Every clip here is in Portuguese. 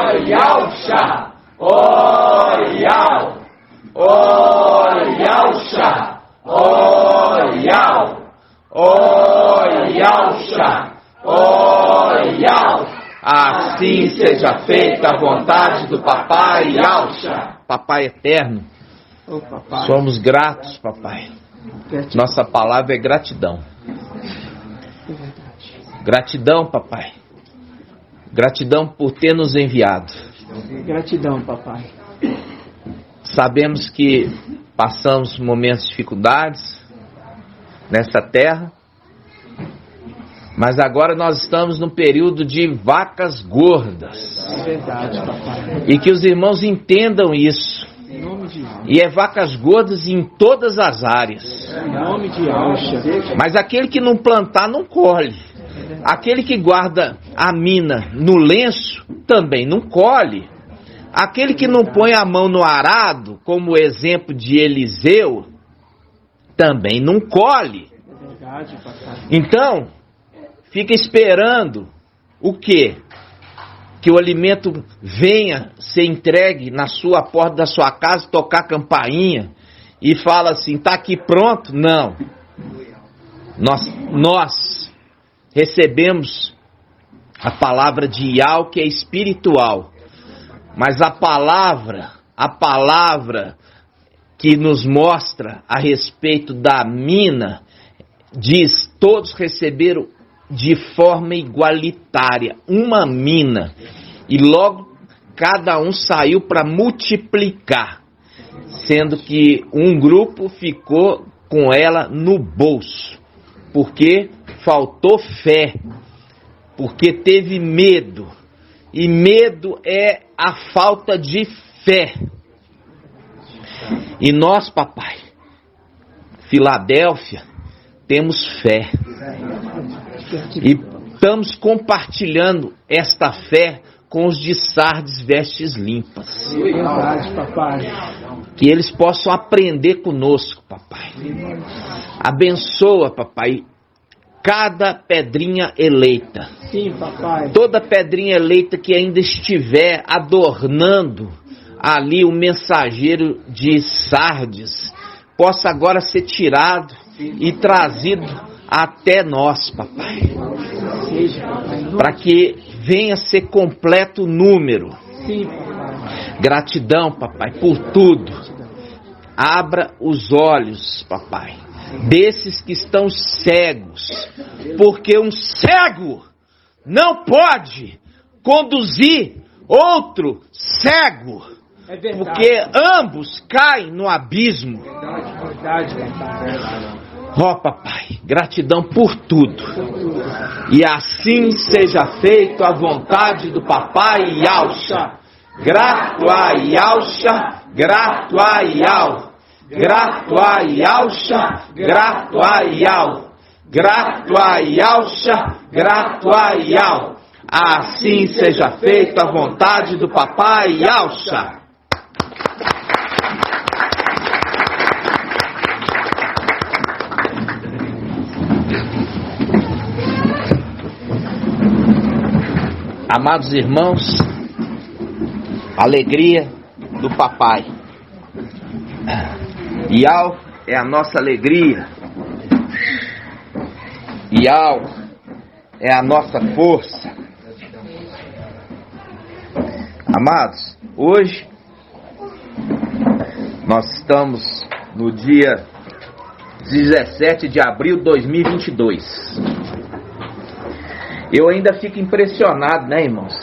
Oyalcha, oyal, oyalcha, oyal, oyalcha, oyal. Assim seja feita a vontade do Papai Yalcha. Papai eterno, Papai. somos gratos, Papai. Nossa palavra é gratidão. Gratidão, Papai. Gratidão por ter nos enviado. Gratidão, Papai. Sabemos que passamos momentos de dificuldades nessa terra, mas agora nós estamos num período de vacas gordas. É verdade, Papai. E que os irmãos entendam isso. Em nome de Alcha. E é vacas gordas em todas as áreas. Em nome de Alcha. Mas aquele que não plantar, não colhe. Aquele que guarda a mina no lenço, também não colhe. Aquele que não põe a mão no arado, como o exemplo de Eliseu, também não colhe. É verdade, Papai. Então, fica esperando o quê? Que o alimento venha ser entregue na sua porta da sua casa, tocar a campainha e fala assim, tá aqui pronto? Não. Nós recebemos a palavra de Yahweh, que é espiritual, mas a palavra que nos mostra a respeito da mina, diz, todos receberam de forma igualitária uma mina, e logo cada um saiu para multiplicar, sendo que um grupo ficou com ela no bolso, porque faltou fé, porque teve medo, e medo é a falta de fé. E nós, Papai, Filadélfia, temos fé, e estamos compartilhando esta fé com os de Sardes vestes limpas. Verdade, Papai. Que eles possam aprender conosco, Papai. Abençoa, Papai, cada pedrinha eleita. Sim, Papai. Toda pedrinha eleita que ainda estiver adornando ali o mensageiro de Sardes, possa agora ser tirado e trazido até nós, Papai. Seja, Papai. Para que venha ser completo o número. Sim, Papai. Gratidão, Papai, por tudo. Abra os olhos, Papai, desses que estão cegos, porque um cego não pode conduzir outro cego, É verdade. porque ambos caem no abismo. Verdade, Papai. Ó, Papai, gratidão por tudo. E assim seja feito a vontade do Papai Yalcha. Grato a Yalcha, grato a Yal. Grato a Yalcha, grato a Yal. Grato a Yalcha, grato a Yal. Assim seja feito a vontade do Papai Yalcha. Amados irmãos, alegria do Papai. Yahweh é a nossa alegria. Yahweh é a nossa força. Amados, hoje nós estamos no dia 17 de abril de 2022. Eu ainda fico impressionado, né, irmãos?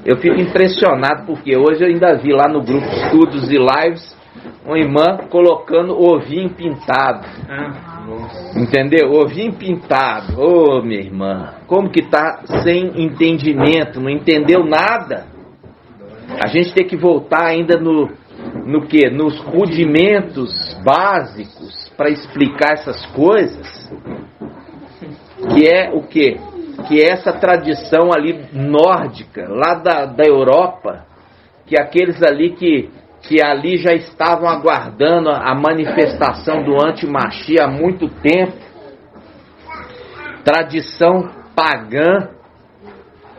Eu fico impressionado porque hoje eu ainda vi lá no grupo Estudos e Lives uma irmã colocando ovinho pintado. Entendeu? Ovinho pintado. Ô, minha irmã, como que tá sem entendimento, não entendeu nada? A gente tem que voltar ainda no quê? Nos rudimentos básicos para explicar essas coisas. Que é o quê? Que é essa tradição ali nórdica, lá da Europa, que aqueles ali que ali já estavam aguardando a manifestação do anti-Mashiach há muito tempo, tradição pagã,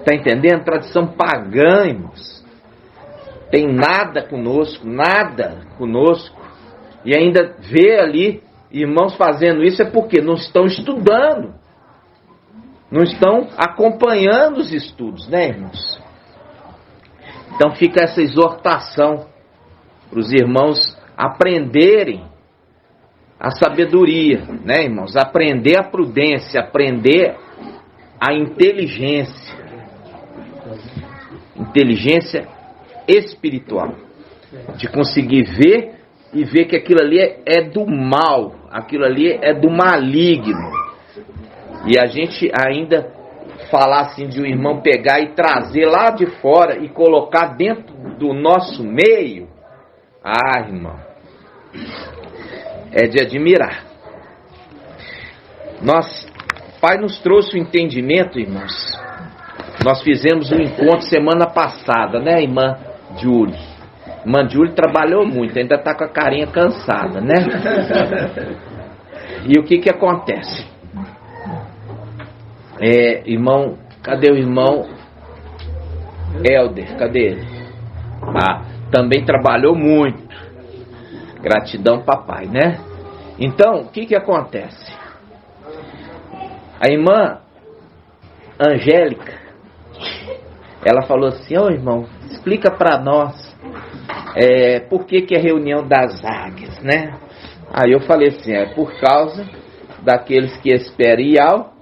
Está entendendo? Tradição pagã, irmãos. Tem nada conosco. E ainda vê ali irmãos fazendo isso, é porque não estão estudando. Não estão acompanhando os estudos, né, irmãos? Então fica essa exortação para os irmãos aprenderem a sabedoria, né, irmãos? Aprender a prudência, aprender a inteligência. Inteligência espiritual. De conseguir ver e ver que aquilo ali é do mal, aquilo ali é do maligno. E a gente ainda falar assim de um irmão pegar e trazer lá de fora e colocar dentro do nosso meio, irmão, é de admirar. O Pai nos trouxe o entendimento, irmãos. Nós fizemos um encontro semana passada, né, irmã Júlia? Irmã Júlia trabalhou muito, ainda está com a carinha cansada, né? E o que acontece? Irmão, cadê o irmão Helder? Cadê ele? Também trabalhou muito. Gratidão, papai, né? Então, o que acontece? A irmã Angélica, ela falou assim: irmão, explica para nós por que é a reunião das águias, né? Aí eu falei assim: por causa daqueles que esperam Iau,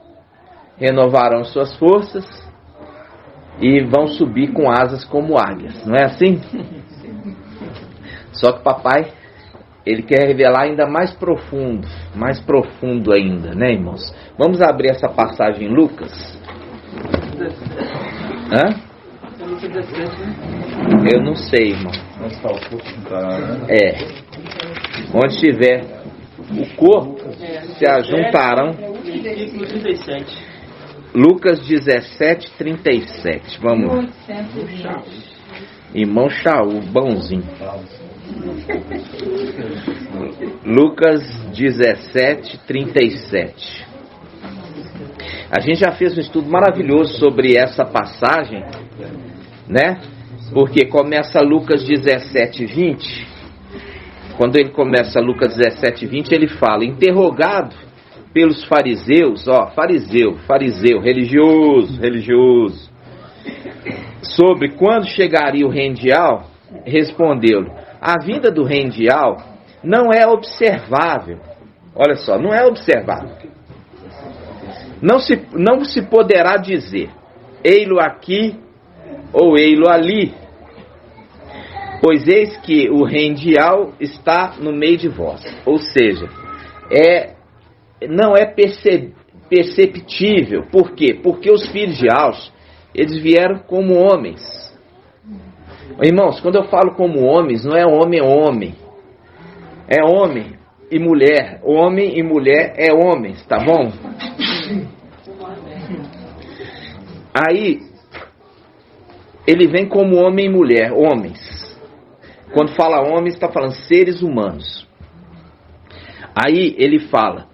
renovarão suas forças e vão subir com asas como águias, não é assim? Só que papai, ele quer revelar ainda mais profundo ainda, né, irmãos? Vamos abrir essa passagem em Lucas? Eu não sei, irmão. Onde tiver o corpo, se ajuntarão. Lucas 17:37. Vamos. Irmão Shaul, bonzinho. Lucas 17:37. A gente já fez um estudo maravilhoso sobre essa passagem, né? Porque começa Lucas 17:20. Quando ele começa Lucas 17:20, ele fala: interrogado pelos fariseus, fariseu, religioso, sobre quando chegaria o reino de Iau, respondeu-lhe: a vinda do reino de Iau não é observável. Olha só, não é observável. Não se poderá dizer, ei-lo aqui ou ei-lo ali, pois eis que o reino de Iau está no meio de vós. Ou seja, não é perceptível. Por quê? Porque os filhos de Iau, eles vieram como homens. Irmãos, quando eu falo como homens, não é homem. É homem e mulher. Homem e mulher é homens, tá bom? Aí, ele vem como homem e mulher, homens. Quando fala homens, está falando seres humanos. Aí ele fala: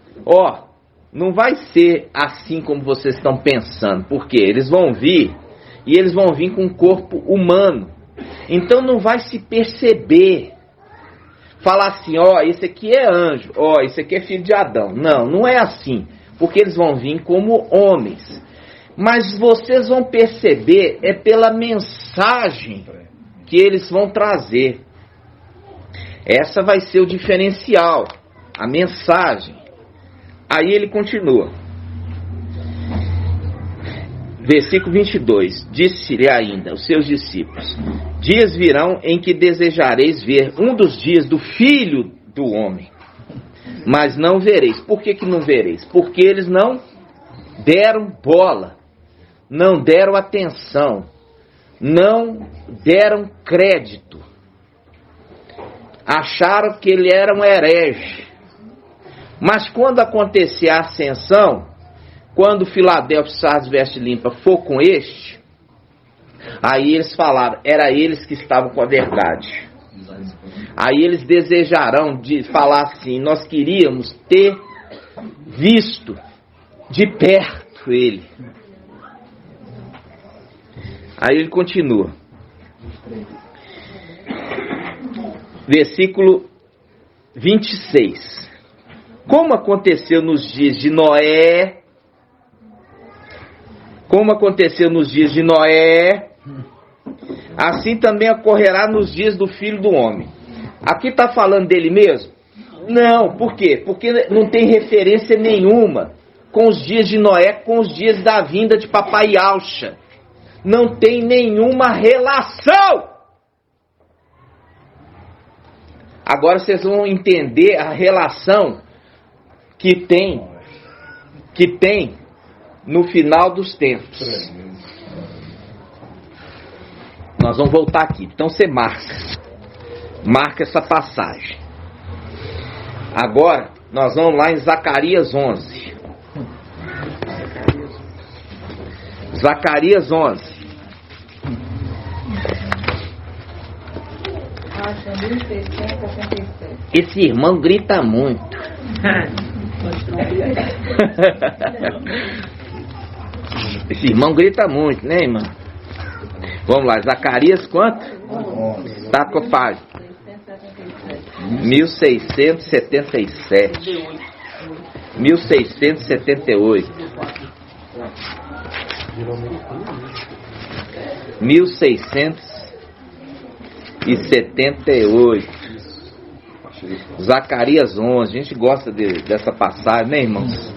não vai ser assim como vocês estão pensando, porque eles vão vir, e eles vão vir com um corpo humano. Então não vai se perceber, falar assim: esse aqui é anjo, esse aqui é filho de Adão. Não é assim, porque eles vão vir como homens. Mas vocês vão perceber, pela mensagem que eles vão trazer. Essa vai ser o diferencial, a mensagem. Aí ele continua. Versículo 22. Disse-lhe ainda os seus discípulos: dias virão em que desejareis ver um dos dias do Filho do Homem, mas não vereis. Por que não vereis? Porque eles não deram bola, não deram atenção, não deram crédito. Acharam que ele era um herege. Mas quando acontecer a ascensão, quando Filadélfio, Sardes, Veste Limpa for com este, aí eles falaram, era eles que estavam com a verdade. Aí eles desejarão de falar assim: nós queríamos ter visto de perto ele. Aí ele continua. Versículo 26. Como aconteceu nos dias de Noé, assim também ocorrerá nos dias do Filho do Homem. Aqui está falando dele mesmo? Não, por quê? Porque não tem referência nenhuma com os dias de Noé, com os dias da vinda de Papai Yahshua. Não tem nenhuma relação. Agora vocês vão entender a relação que tem no final dos tempos. Nós vamos voltar aqui. Então você marca essa passagem. Agora nós vamos lá em Zacarias 11. Zacarias 11. Esse irmão grita muito. Esse irmão grita muito, né, irmão? Vamos lá, Zacarias quanto? Tá com a página 1677. 1678. 1678. Zacarias 11. A gente gosta dessa passagem, né, irmãos?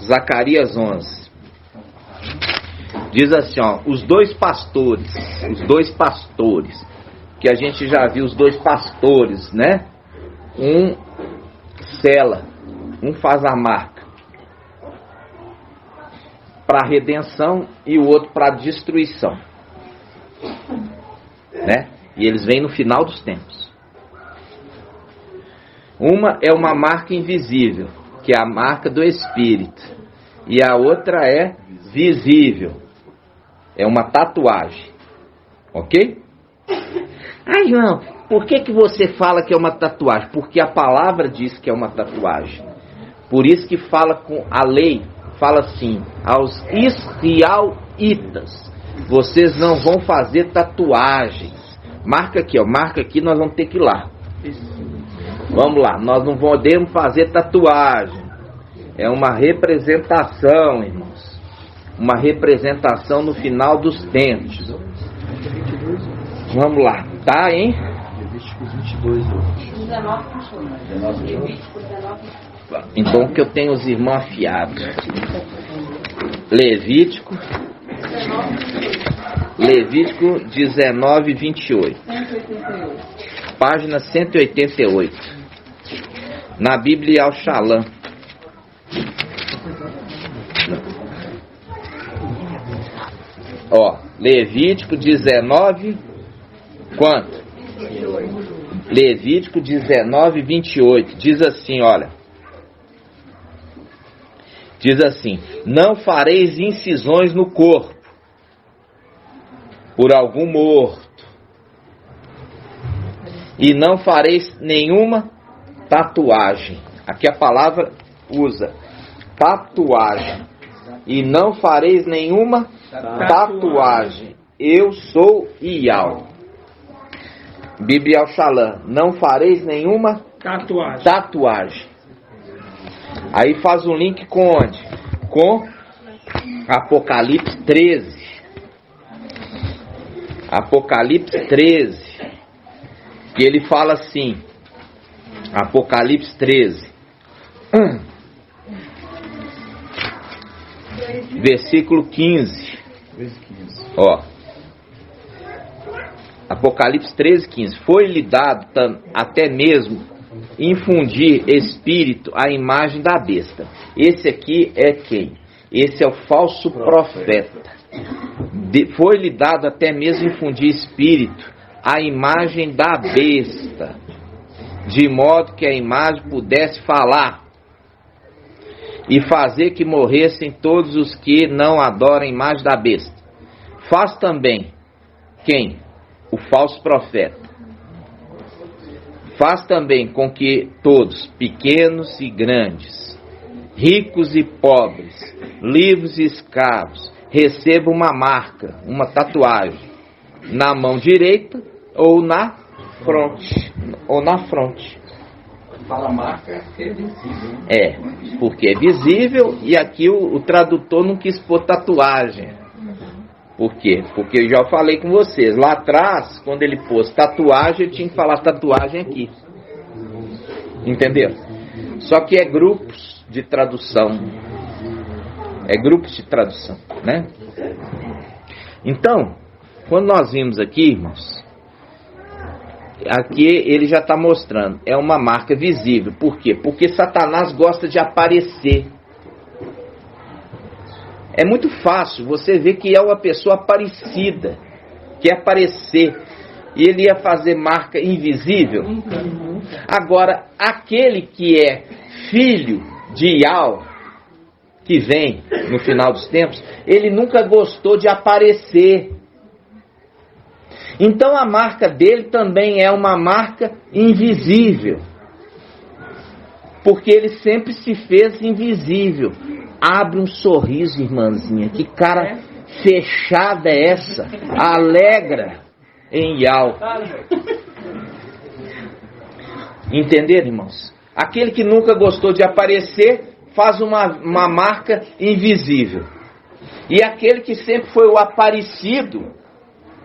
Zacarias 11. Diz assim, ó, os dois pastores, que a gente já viu os dois pastores, né? Um sela, um faz a marca para redenção e o outro para destruição, né? E eles vêm no final dos tempos. Uma é uma marca invisível, que é a marca do Espírito, e a outra é visível. É uma tatuagem. Ok? Ah, João, por que você fala que é uma tatuagem? Porque a palavra diz que é uma tatuagem. Por isso que fala com a lei, fala assim, aos israelitas, vocês não vão fazer tatuagens. Marca aqui, ó, marca aqui, nós vamos ter que ir lá. Vamos lá, nós não podemos fazer tatuagem. É uma representação, irmãos. Uma representação no final dos tempos. Vamos lá, tá, hein? Levítico 22, 19. Então que eu tenho os irmãos afiados. Levítico 19, 28. Página 188. Na Bíblia Al-Shalom. Ó, Levítico 19, quanto? 28. Levítico 19, 28. Diz assim, olha. Diz assim, não fareis incisões no corpo por algum morto, e não fareis nenhuma tatuagem. Aqui a palavra usa tatuagem. E não fareis nenhuma tatuagem. Eu sou Ial. Bíblia Al-Shalom. Não fareis nenhuma tatuagem. Aí faz um link com onde? Com Apocalipse 13. Apocalipse 13. Que ele fala assim. Apocalipse 13. Versículo 15. Ó. Apocalipse 13, 15. Foi-lhe dado até mesmo infundir espírito à imagem da besta. Esse aqui é quem? Esse é o falso profeta. Foi-lhe dado até mesmo infundir espírito à imagem da besta, de modo que a imagem pudesse falar e fazer que morressem todos os que não adoram a imagem da besta. Faz também quem? O falso profeta. Faz também com que todos, pequenos e grandes, ricos e pobres, livres e escravos, receba uma marca, uma tatuagem, na mão direita ou na fronte. Fala marca que é visível. Né? É, porque é visível, e aqui o tradutor não quis pôr tatuagem. Por quê? Porque eu já falei com vocês, lá atrás, quando ele pôs tatuagem, eu tinha que falar tatuagem aqui. Entenderam? Só que é grupos de tradução. Né? Então, quando nós vimos aqui, irmãos, aqui ele já está mostrando, é uma marca visível. Por quê? Porque Satanás gosta de aparecer. É muito fácil você ver que é uma pessoa aparecida, quer aparecer, e ele ia fazer marca invisível. Agora, aquele que é filho de Yahweh, que vem no final dos tempos, ele nunca gostou de aparecer. Então a marca dele também é uma marca invisível, porque ele sempre se fez invisível. Abre um sorriso, irmãzinha, que cara fechada é essa? Alegra em Yahweh. Entenderam, irmãos? Aquele que nunca gostou de aparecer faz uma marca invisível, e aquele que sempre foi o aparecido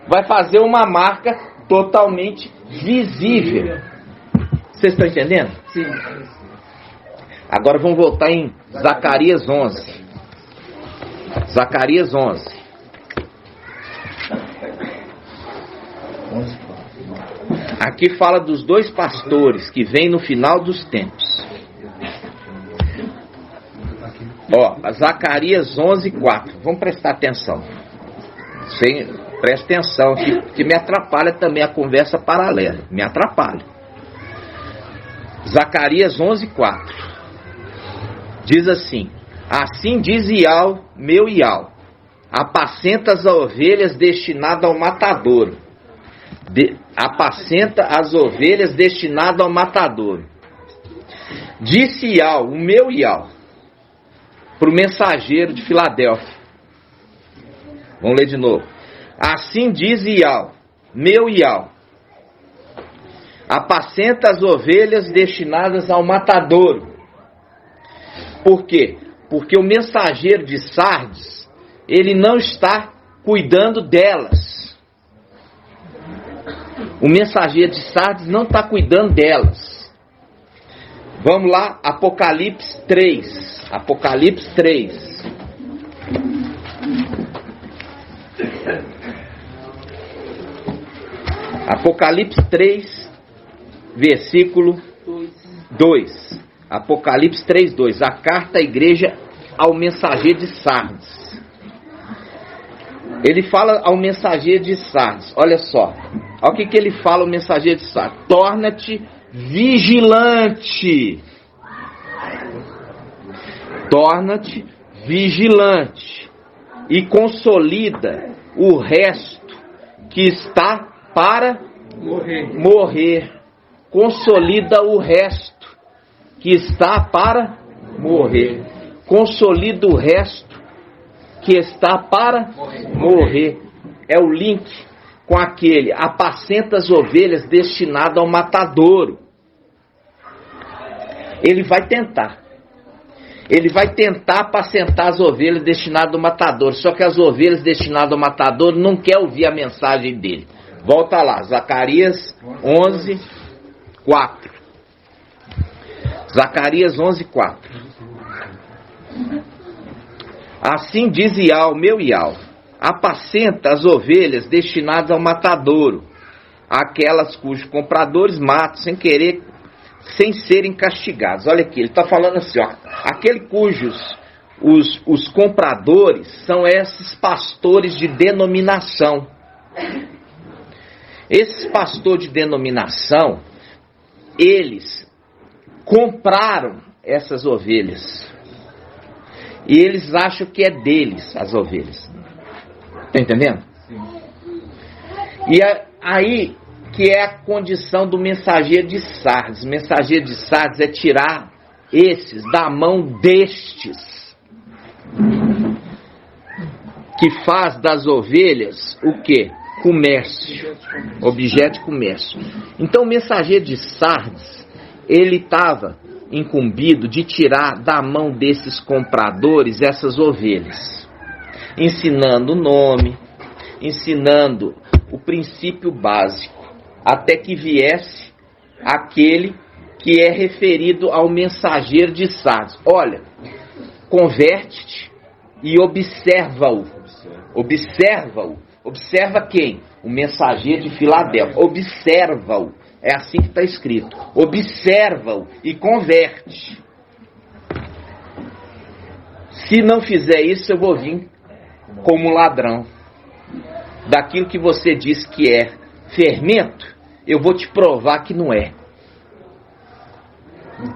vai fazer uma marca totalmente visível. Vocês estão entendendo? Sim. Agora vamos voltar em Zacarias 11. Zacarias 11. Aqui fala dos dois pastores que vêm no final dos tempos. Zacarias 11:4. Vamos prestar atenção. Presta atenção, que me atrapalha também a conversa paralela. Me atrapalha. Zacarias 11:4. Diz assim: assim diz Yahweh, meu Yahweh, apacenta as ovelhas destinadas ao matadouro. Apacenta as ovelhas destinadas ao matadouro. Disse Yahweh, o meu Yahweh, para o mensageiro de Filadélfia. Vamos ler de novo. Assim diz Yahweh, meu Yahweh, apacenta as ovelhas destinadas ao matadouro. Por quê? Porque o mensageiro de Sardes, ele não está cuidando delas. O mensageiro de Sardes não está cuidando delas. Vamos lá, Apocalipse 3. Apocalipse 3. Apocalipse 3, versículo 2. Apocalipse 3:2. A carta à igreja ao mensageiro de Sardes. Ele fala ao mensageiro de Sardes. Olha só. Olha o que ele fala ao mensageiro de Sardes. Torna-te vigilante. Torna-te vigilante. E consolida o resto que está para morrer. Consolida o resto que está para morrer. Consolida o resto que está para morrer. É o link com aquele: apacenta as ovelhas destinado ao matadouro. Ele vai tentar apacentar as ovelhas destinadas ao matadouro. Só que as ovelhas destinadas ao matadouro não querem ouvir a mensagem dele. Volta lá, Zacarias 11:4. Zacarias 11:4. Assim diz Yahweh, meu Yahweh, apacenta as ovelhas destinadas ao matadouro, aquelas cujos compradores matam sem querer, sem serem castigados. Olha aqui, ele está falando assim, aquele cujos os compradores são esses pastores de denominação. Esses pastores de denominação, eles compraram essas ovelhas. E eles acham que é deles as ovelhas. Está entendendo? Sim. E aí que é a condição do mensageiro de Sardes. O mensageiro de Sardes é tirar esses da mão destes que faz das ovelhas o quê? Comércio, objeto de comércio. Então o mensageiro de Sardes, ele estava incumbido de tirar da mão desses compradores essas ovelhas, ensinando o nome, ensinando o princípio básico, até que viesse aquele que é referido ao mensageiro de Sardes. Olha, converte-te e observa-o. Observa-o. Observa quem? O mensageiro de Filadélfia. Observa-o. É assim que está escrito. Observa-o e converte. Se não fizer isso, eu vou vir como ladrão. Daquilo que você diz que é fermento, eu vou te provar que não é.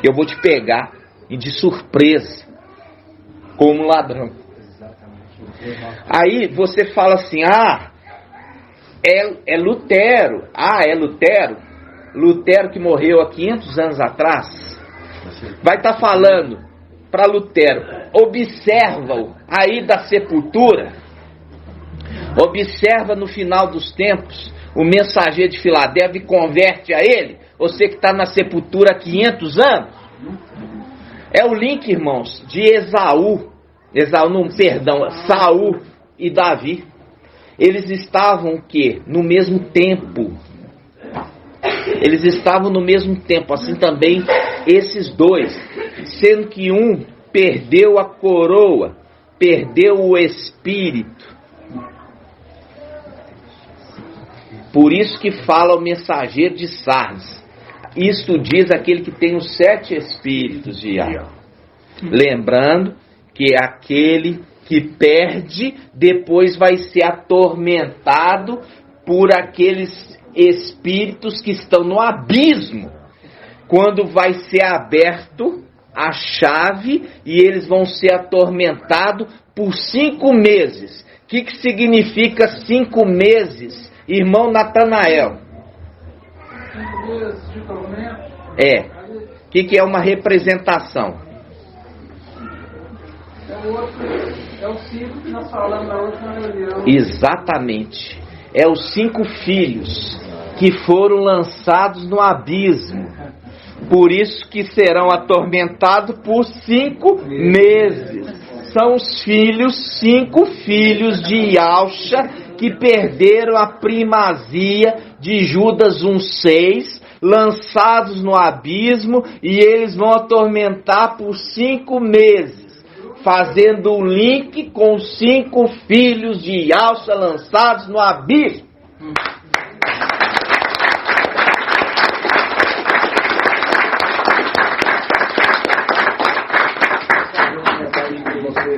Que eu vou te pegar e de surpresa, como ladrão. Aí você fala assim, é Lutero. É Lutero. Lutero que morreu há 500 anos atrás. Vai estar falando para Lutero, observa-o aí da sepultura. Observa no final dos tempos o mensageiro de Filadélfia e converte a ele. Você que está na sepultura há 500 anos. É o link, irmãos, de Saul e Davi. Eles estavam o quê? No mesmo tempo. Eles estavam no mesmo tempo, assim também esses dois. Sendo que um perdeu a coroa, perdeu o espírito. Por isso que fala o mensageiro de Sardes. Isto diz aquele que tem os 7 espíritos de Yahvé. Lembrando que aquele que perde, depois vai ser atormentado por aqueles espíritos que estão no abismo. Quando vai ser aberto a chave e eles vão ser atormentados por 5 meses. O que significa 5 meses, irmão Natanael? 5 meses de tormento? O que é uma representação? É o 5 que nós falamos na última reunião. Exatamente. É os 5 filhos que foram lançados no abismo. Por isso que serão atormentados por 5 meses. São os 5 filhos de Yalcha que perderam a primazia de Judas 1,6, lançados no abismo, e eles vão atormentar por 5 meses, fazendo um link com os 5 filhos de Yalcha lançados no abismo.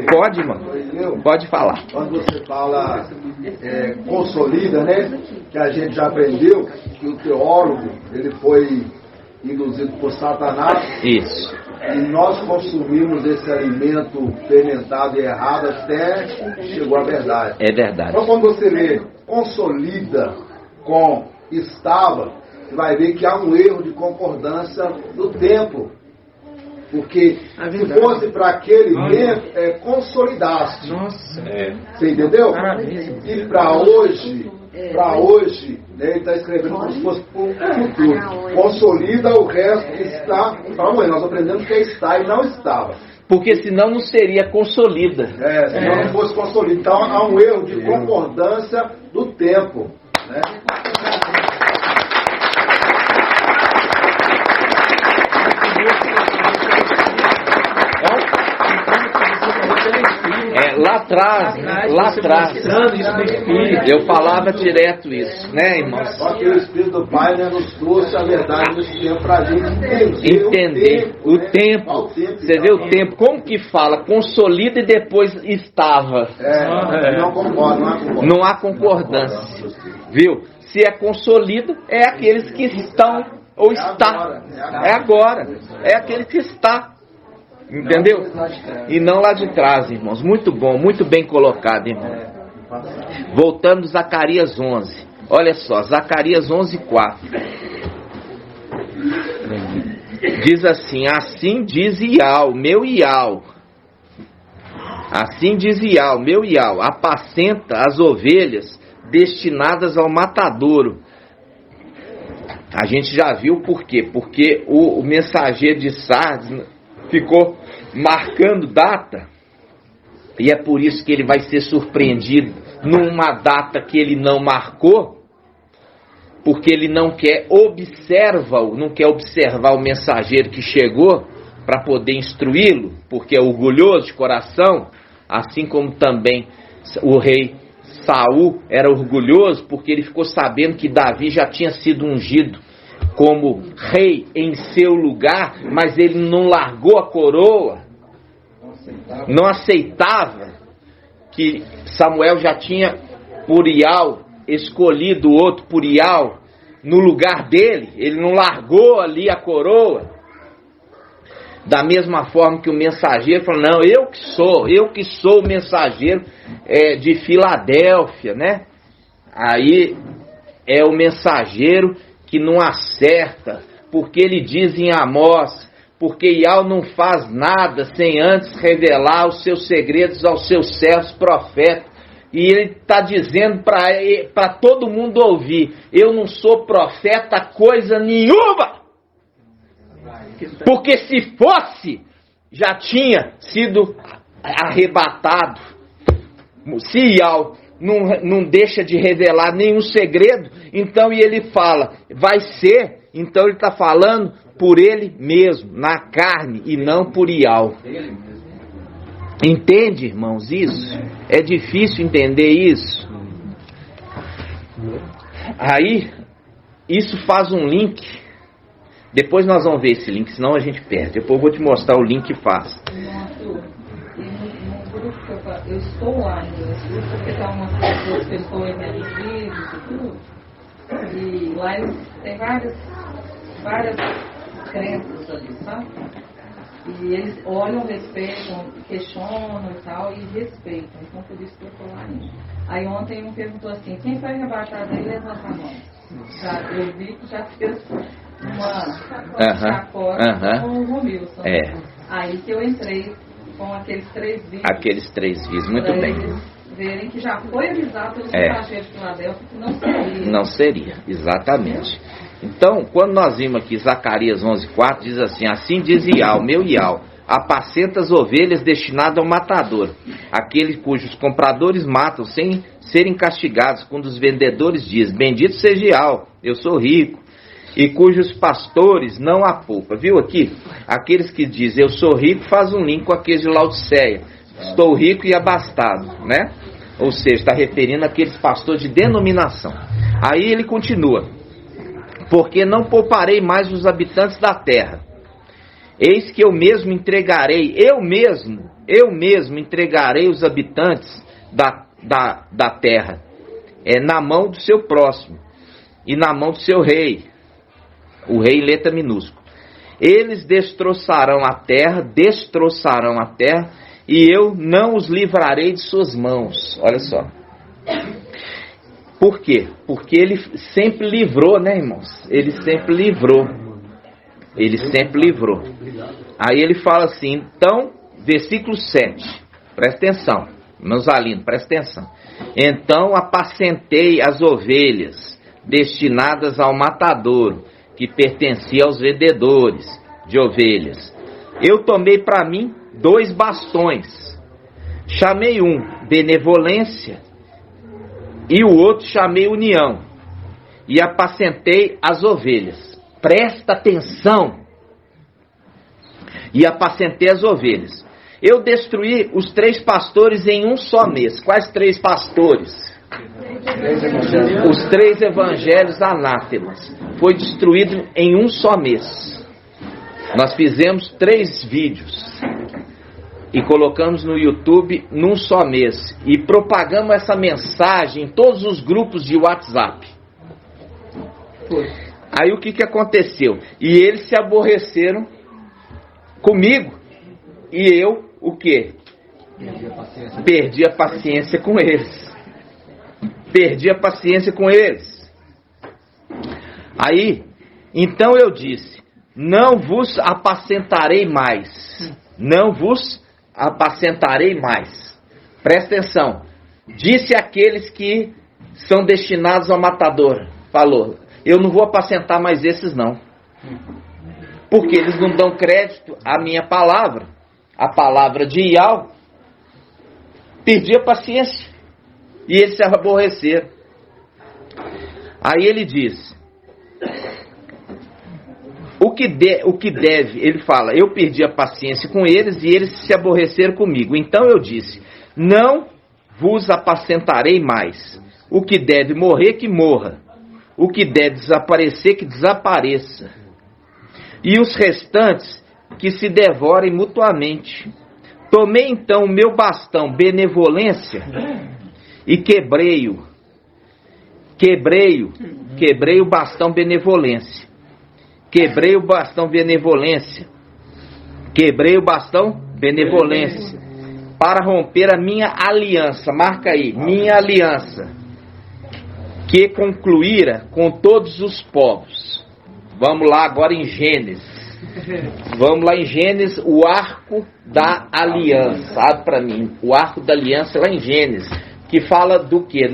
Pode, irmão. Pode falar. Quando você fala consolida, né? Que a gente já aprendeu que o teólogo, ele foi induzido por Satanás. Isso. E nós consumimos esse alimento fermentado e errado até chegou à verdade. É verdade. Então quando você lê consolida com estava, você vai ver que há um erro de concordância do tempo. Porque se fosse para aquele tempo, consolidasse. Nossa. Você entendeu? Maravilha. E para hoje, né, ele está escrevendo como se fosse para o futuro. Consolida o resto que está para amanhã. Nós aprendemos que é está e não estava. Porque senão não seria consolida. Senão não fosse consolida. Então há um erro de concordância do tempo. Né? Lá atrás, eu falava direto isso, né, irmãos? Só que o Espírito do Pai, né, nos trouxe a verdade nesse tempo para a gente entender o tempo. Você vê o tempo, como que fala? Consolida e depois estava. Não concordo, não há concordância. Viu? Se é consolida, é aqueles que estão ou está. É agora. É aquele que está. Entendeu? E não lá de trás, irmãos. Muito bom, muito bem colocado, irmão. Voltando a Zacarias 11. Olha só, Zacarias 11:4. Diz assim: assim diz Ial, meu Ial. Assim diz Ial, meu Ial, apacenta as ovelhas destinadas ao matadouro. A gente já viu por quê? Porque o mensageiro de Sardes ficou marcando data, e é por isso que ele vai ser surpreendido numa data que ele não marcou, porque ele não quer observar o mensageiro que chegou para poder instruí-lo, porque é orgulhoso de coração, assim como também o rei Saul era orgulhoso, porque ele ficou sabendo que Davi já tinha sido ungido como rei em seu lugar, mas ele não largou a coroa, não aceitava que Samuel já tinha por Ial escolhido outro por Ial no lugar dele, ele não largou ali a coroa. Da mesma forma que o mensageiro falou, não, eu que sou o mensageiro de Filadélfia, né? Aí é o mensageiro que não acerta, porque ele diz em Amós, porque Ial não faz nada sem antes revelar os seus segredos aos seus servos profetas. E ele está dizendo para todo mundo ouvir, eu não sou profeta coisa nenhuma. Porque se fosse, já tinha sido arrebatado. Se Ial não deixa de revelar nenhum segredo, então e ele fala, vai ser, então ele está falando por ele mesmo, na carne, e não por Ial. Entende, irmãos, isso? É difícil entender isso. Aí, isso faz um link. Depois nós vamos ver esse link, senão a gente perde. Depois eu vou te mostrar o link que faz. No grupo que eu estou lá ainda, nesse grupo, porque está umas pessoas que eu estou vendo vídeos e tudo. E lá eles têm várias crenças ali, sabe? E eles olham, respeitam, questionam e tal, e respeitam. Então por isso que eu estou lá ainda. Aí ontem um perguntou assim, quem foi arrebatado aí, levanta a mão. Eu vi que já fez uma chacota com o Romilson. Aí que eu entrei com aqueles 3 vídeos. Aqueles 3 vídeos, muito bem. Eles verem que já foi avisado pelos mensageiros de Filadélfia que não seria. Não seria, exatamente. Então, quando nós vimos aqui Zacarias 11:4, diz assim, assim diz Ial, meu Ial, apacenta as ovelhas destinadas ao matador, aquele cujos compradores matam sem serem castigados, quando os vendedores dizem, bendito seja Ial, eu sou rico, e cujos pastores não há poupa. Viu aqui? Aqueles que dizem, eu sou rico, faz um link com aqueles de Laodiceia, estou rico e abastado, né? Ou seja, está referindo àqueles pastores de denominação. Aí ele continua, porque não pouparei mais os habitantes da terra. Eis que eu mesmo entregarei os habitantes da terra, na mão do seu próximo, e na mão do seu rei, o rei letra minúsculo. Eles destroçarão a terra, e eu não os livrarei de suas mãos. Olha só. Por quê? Porque ele sempre livrou, né, irmãos? Ele sempre livrou. Aí ele fala assim, então, versículo 7. Presta atenção, meus alunos, presta atenção. Então apacentei as ovelhas destinadas ao matadouro, que pertencia aos vendedores de ovelhas. Eu tomei para mim 2 bastões. Chamei um benevolência e o outro chamei união. E apacentei as ovelhas. Presta atenção. E apacentei as ovelhas. Eu destruí os 3 pastores em um só mês. Quais 3 pastores? Os 3 evangelhos anátemas. Foi destruído em um só mês. Nós fizemos 3 vídeos e colocamos no YouTube num só mês. E propagamos essa mensagem em todos os grupos de WhatsApp. Aí o que aconteceu? E eles se aborreceram comigo. E eu, o quê? Perdi a paciência com eles. Aí, então eu disse, não vos apacentarei mais. Presta atenção. Disse àqueles que são destinados ao matador. Falou, eu não vou apacentar mais esses não. Porque eles não dão crédito à minha palavra. A palavra de Iau. Perdi a paciência. E eles se aborreceram. Aí ele diz, o que deve, ele fala, eu perdi a paciência com eles e eles se aborreceram comigo. Então eu disse, não vos apacentarei mais. O que deve morrer, que morra. O que deve desaparecer, que desapareça. E os restantes, que se devorem mutuamente. Tomei então o meu bastão, benevolência, e quebrei-o. Quebrei o bastão, benevolência. Quebrei o bastão, benevolência. Quebrei o bastão, benevolência. Para romper a minha aliança. Marca aí, minha aliança. Que concluíra com todos os povos. Vamos lá agora em Gênesis. Vamos lá em Gênesis, o arco da aliança. Abre para mim, o arco da aliança lá em Gênesis. Que fala do que?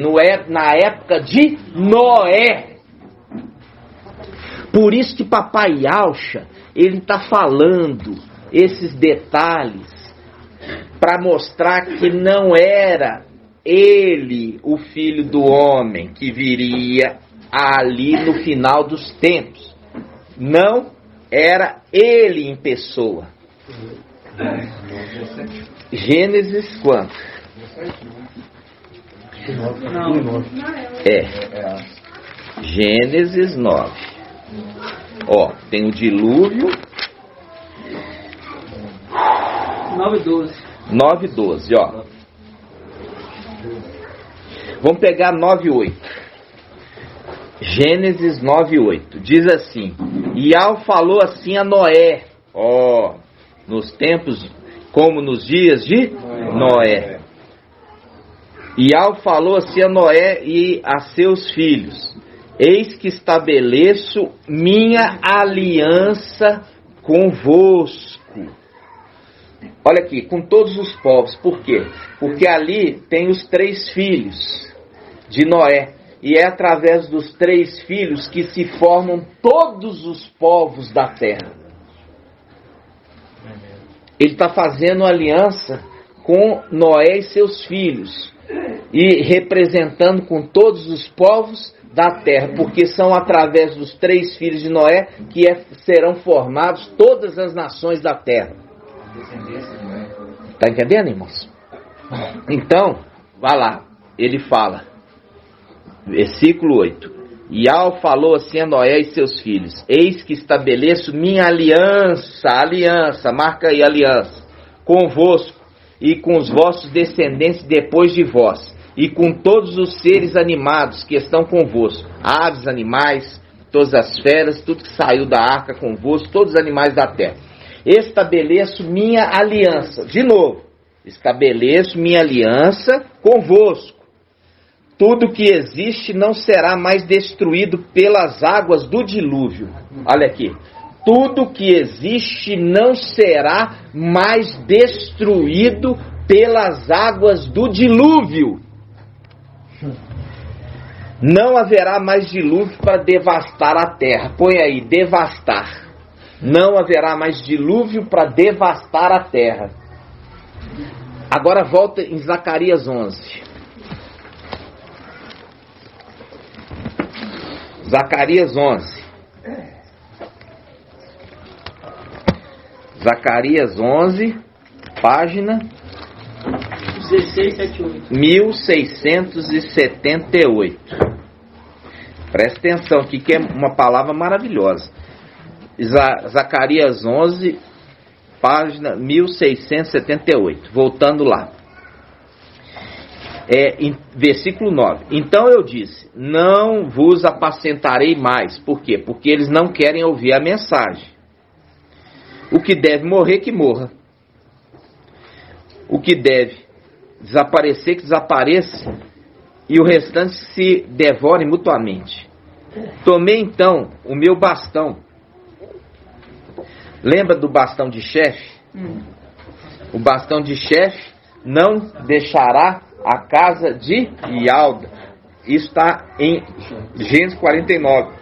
Na época de Noé. Por isso que Papai Yaucha, ele está falando esses detalhes para mostrar que não era ele o filho do homem que viria ali no final dos tempos. Não era ele em pessoa. Gênesis quanto? Gênesis 9. Ó, tem o dilúvio. 9:12, ó. Vamos pegar 9:8. Gênesis 9:8. Diz assim: Iau falou assim a Noé, ó, nos tempos como nos dias de Noé. Iau falou assim a Noé e a seus filhos: eis que estabeleço minha aliança convosco. Olha aqui, com todos os povos. Por quê? Porque ali tem os 3 filhos de Noé. E é através dos 3 filhos que se formam todos os povos da terra. Ele está fazendo aliança com Noé e seus filhos. E representando com todos os povos da terra. Porque são através dos 3 filhos de Noé que serão formados todas as nações da terra. Está entendendo, irmãos? Então, vai lá. Ele fala. Versículo 8. Iau falou assim a Noé e seus filhos: eis que estabeleço minha aliança, marca aí aliança, convosco e com os vossos descendentes depois de vós, e com todos os seres animados que estão convosco, aves, animais, todas as feras, tudo que saiu da arca convosco, todos os animais da terra. Estabeleço minha aliança, de novo, estabeleço minha aliança convosco. Tudo que existe não será mais destruído pelas águas do dilúvio. Olha aqui. Tudo que existe não será mais destruído pelas águas do dilúvio. Não haverá mais dilúvio para devastar a terra. Põe aí, devastar. Não haverá mais dilúvio para devastar a terra. Agora volta em Zacarias 11. Zacarias 11. Zacarias 11, página 1678. Presta atenção aqui que é uma palavra maravilhosa. Zacarias 11, página 1678. Voltando lá. Em versículo 9. Então eu disse: não vos apacentarei mais. Por quê? Porque eles não querem ouvir a mensagem. O que deve morrer, que morra. O que deve desaparecer, que desapareça. E o restante se devore mutuamente. Tomei então o meu bastão. Lembra do bastão de chefe? O bastão de chefe não deixará a casa de Ialda. Isso está em Gênesis 49.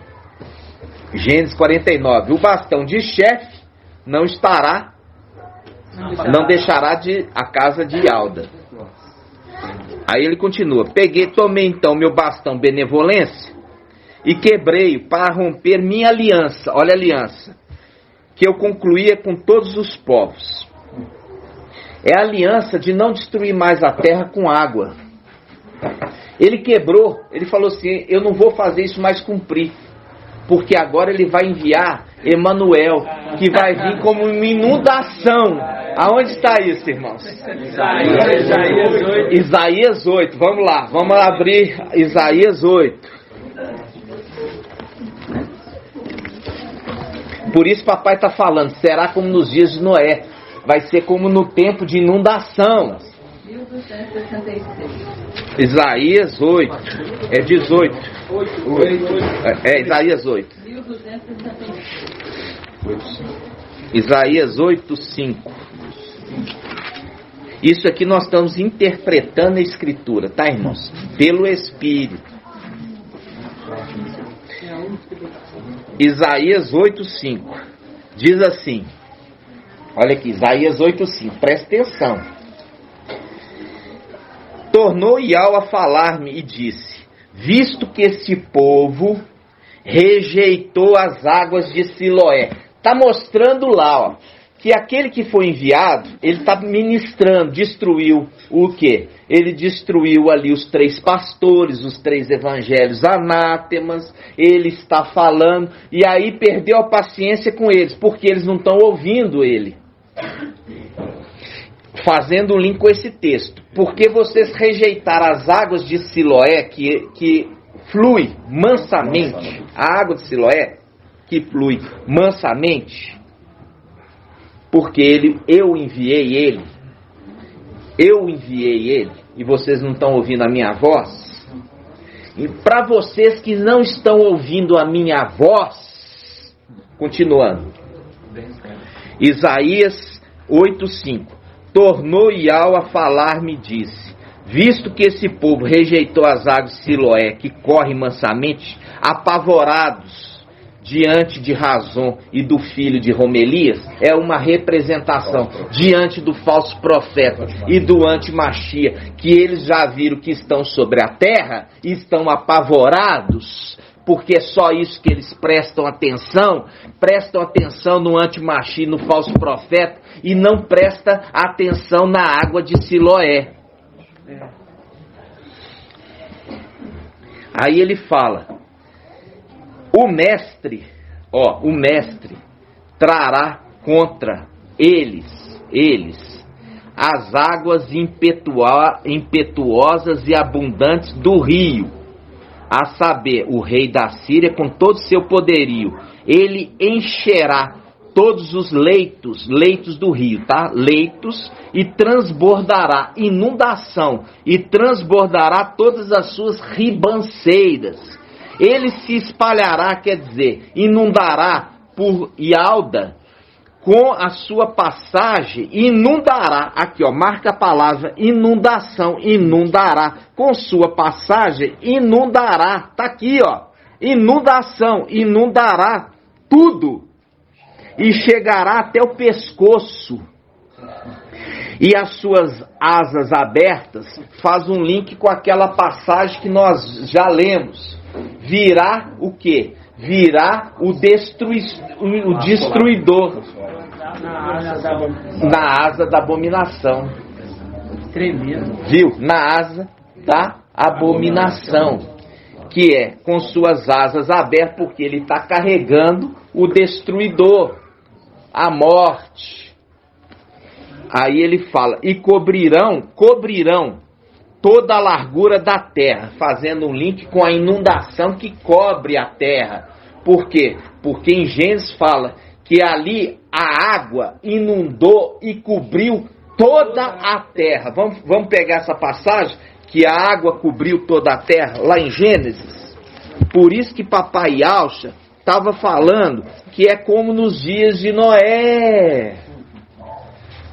Gênesis 49. O bastão de chefe não deixará a casa de Ialda. Aí ele continua: tomei então meu bastão benevolência e quebrei-o para romper minha aliança. Olha a aliança que eu concluía com todos os povos. É a aliança de não destruir mais a terra com água. Ele quebrou, ele falou assim: eu não vou fazer isso mais cumprir, porque agora ele vai enviar Emanuel, que vai vir como uma inundação. Aonde está isso, irmãos? Isaías 8. Vamos lá, vamos abrir Isaías 8. Por isso papai está falando, será como nos dias de Noé. Vai ser como no tempo de inundação. 1266. Isaías 8. É 18. É Isaías 8. 1266. Isaías 8, 5. Isso aqui nós estamos interpretando a Escritura, tá, irmãos? Pelo Espírito. Isaías 8, 5. Diz assim. Olha aqui, Isaías 8, 5. Presta atenção. Tornou Iau a falar-me e disse: visto que este povo rejeitou as águas de Siloé. Está mostrando lá, ó, que aquele que foi enviado, ele está ministrando, destruiu o quê? Ele destruiu ali os 3 pastores, os 3 evangelhos anátemas, ele está falando, e aí perdeu a paciência com eles, porque eles não estão ouvindo ele. Fazendo um link com esse texto. Porque vocês rejeitaram as águas de Siloé, que flui mansamente, a água de Siloé, que flui mansamente, porque eu enviei ele, e vocês não estão ouvindo a minha voz. E para vocês que não estão ouvindo a minha voz, continuando, Isaías 8:5. Tornou Iau a falar-me e disse: visto que esse povo rejeitou as águas de Siloé, que correm mansamente, apavorados diante de Razon e do filho de Romelias, é uma representação diante do falso profeta e do antimachia, que eles já viram que estão sobre a terra e estão apavorados, porque é só isso que eles prestam atenção no antimachia e no falso profeta, e não prestam atenção na água de Siloé. Aí ele fala: o mestre trará contra eles as águas impetuosas e abundantes do rio, a saber, o rei da Síria com todo o seu poderio. Ele encherá todos os leitos do rio, tá? Leitos, e transbordará, inundação, e transbordará todas as suas ribanceiras. Ele se espalhará, quer dizer, inundará por Ialda, com a sua passagem, inundará, aqui ó, marca a palavra inundação, inundará, com sua passagem, inundará, tá aqui ó, inundação, inundará tudo, e chegará até o pescoço, e as suas asas abertas, faz um link com aquela passagem que nós já lemos. Virá o quê? Virá o destruidor na asa da abominação. Tremendo. Viu? Na asa da abominação, que é com suas asas abertas, porque ele está carregando o destruidor, a morte. Aí ele fala: e cobrirão toda a largura da terra, fazendo um link com a inundação que cobre a terra. Por quê? Porque em Gênesis fala que ali a água inundou e cobriu toda a terra. Vamos pegar essa passagem, que a água cobriu toda a terra, lá em Gênesis. Por isso que papai Alcha estava falando que é como nos dias de Noé.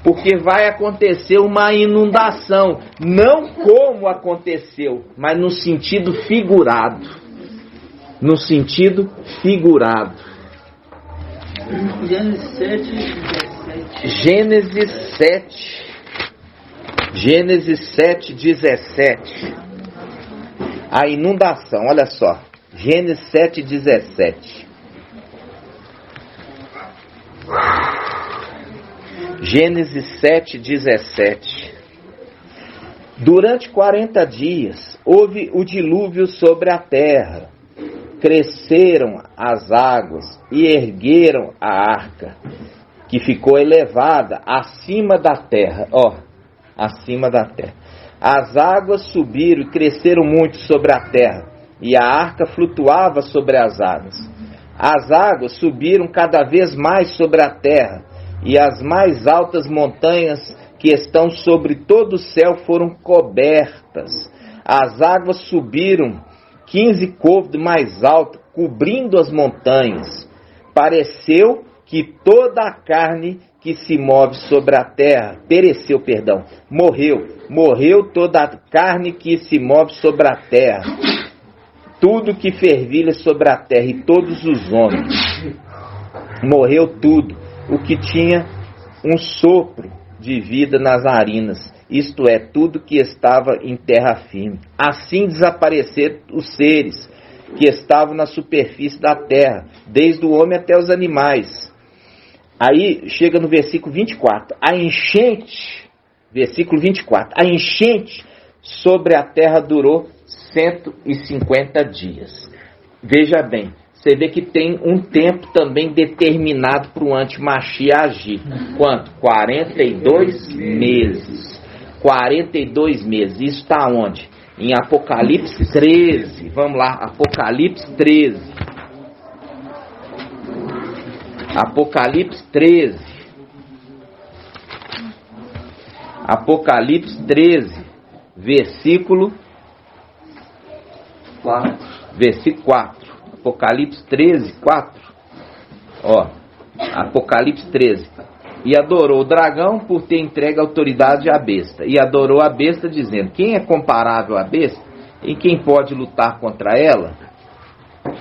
Porque vai acontecer uma inundação, não como aconteceu, mas no sentido figurado. No sentido figurado. Gênesis 7, 17. A inundação, olha só. Gênesis 7, 17. Gênesis 7, 17. Durante 40 dias houve o dilúvio sobre a terra. Cresceram as águas e ergueram a arca, que ficou elevada acima da terra. Acima da terra. As águas subiram e cresceram muito sobre a terra, e a arca flutuava sobre as águas. As águas subiram cada vez mais sobre a terra, e as mais altas montanhas que estão sobre todo o céu foram cobertas. As águas subiram 15 côvados mais alto, cobrindo as montanhas. Pareceu que toda a carne que se move sobre a terra, morreu toda a carne que se move sobre a terra, tudo que fervilha sobre a terra e todos os homens. Morreu tudo o que tinha um sopro de vida nas narinas, isto é, tudo que estava em terra firme. Assim desapareceram os seres que estavam na superfície da terra, desde o homem até os animais. Aí chega no versículo 24, a enchente, versículo 24, a enchente sobre a terra durou 150 dias. Veja bem, você vê que tem um tempo também determinado para o anti-Mashiach agir. Quanto? 42 meses. 42 meses. Isso está onde? Em Apocalipse 13. Vamos lá, Apocalipse 13. Apocalipse 13. Apocalipse 13, versículo 4. Versículo 4. Apocalipse 13, 4. Apocalipse 13. E adorou o dragão por ter entregue a autoridade à besta. E adorou a besta, dizendo: quem é comparável à besta? E quem pode lutar contra ela?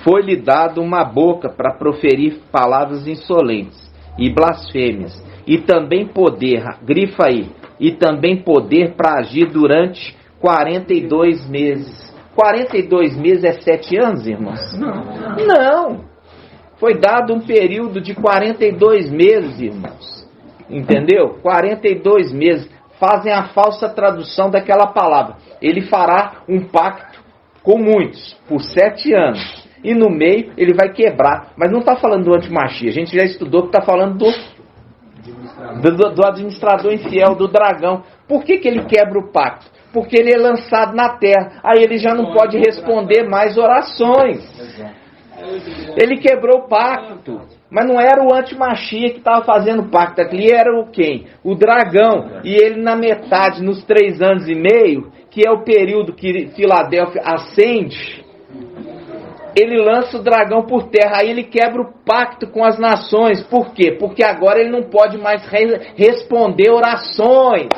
Foi-lhe dado uma boca para proferir palavras insolentes e blasfêmias. E também poder, grifa aí, e também poder para agir durante 42 meses. 42 meses é 7 anos, irmãos? Não. Foi dado um período de 42 meses, irmãos. Entendeu? 42 meses. Fazem a falsa tradução daquela palavra. Ele fará um pacto com muitos por 7 anos. E no meio ele vai quebrar. Mas não está falando do anti-Mashiach. A gente já estudou que está falando do administrador infiel, do dragão. Por que ele quebra o pacto? Porque ele é lançado na terra. Aí ele já não pode responder mais orações. Ele quebrou o pacto. Mas não era o anti-Mashiach que estava fazendo o pacto. Ali era o quem? O dragão. E ele na metade, nos 3 anos e meio, que é o período que Filadélfia ascende, ele lança o dragão por terra. Aí ele quebra o pacto com as nações. Por quê? Porque agora ele não pode mais responder orações.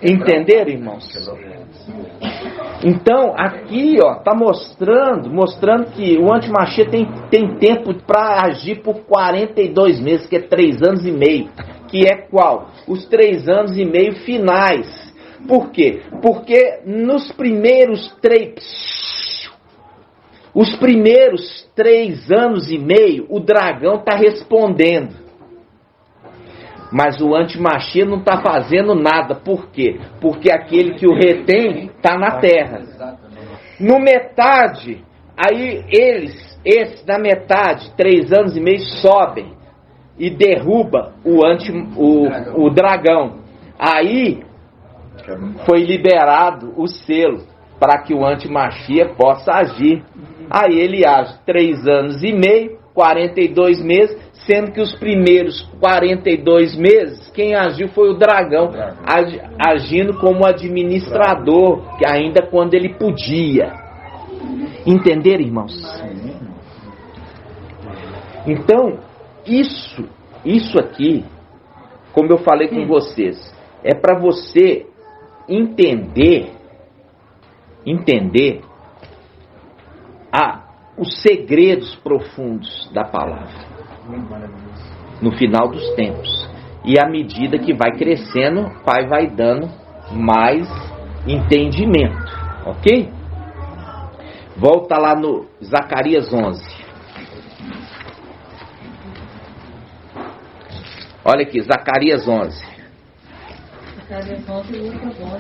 Entenderam, irmãos? Então, aqui, está mostrando que o anti-Mashiach tem tempo para agir por 42 meses, que é 3 anos e meio. Que é qual? Os 3 anos e meio finais. Por quê? Porque nos primeiros 3 anos e meio, o dragão está respondendo. Mas o anti-Mashiach não está fazendo nada. Por quê? Porque aquele que o retém está na terra. No metade, aí esses da metade, 3 anos e meio, sobem e derruba o dragão. Aí foi liberado o selo para que o anti-Mashiach possa agir. Aí ele age 3 anos e meio, 42 meses, sendo que os primeiros 42 meses, quem agiu foi o dragão, agindo como administrador, que ainda quando ele podia. Entenderam, irmãos? Então, isso aqui como eu falei com vocês, é para você entender os segredos profundos da palavra no final dos tempos. E à medida que vai crescendo, o Pai vai dando mais entendimento, ok? Volta lá no Zacarias 11. Olha aqui, Zacarias 11. Zacarias 11 e Lucas 11,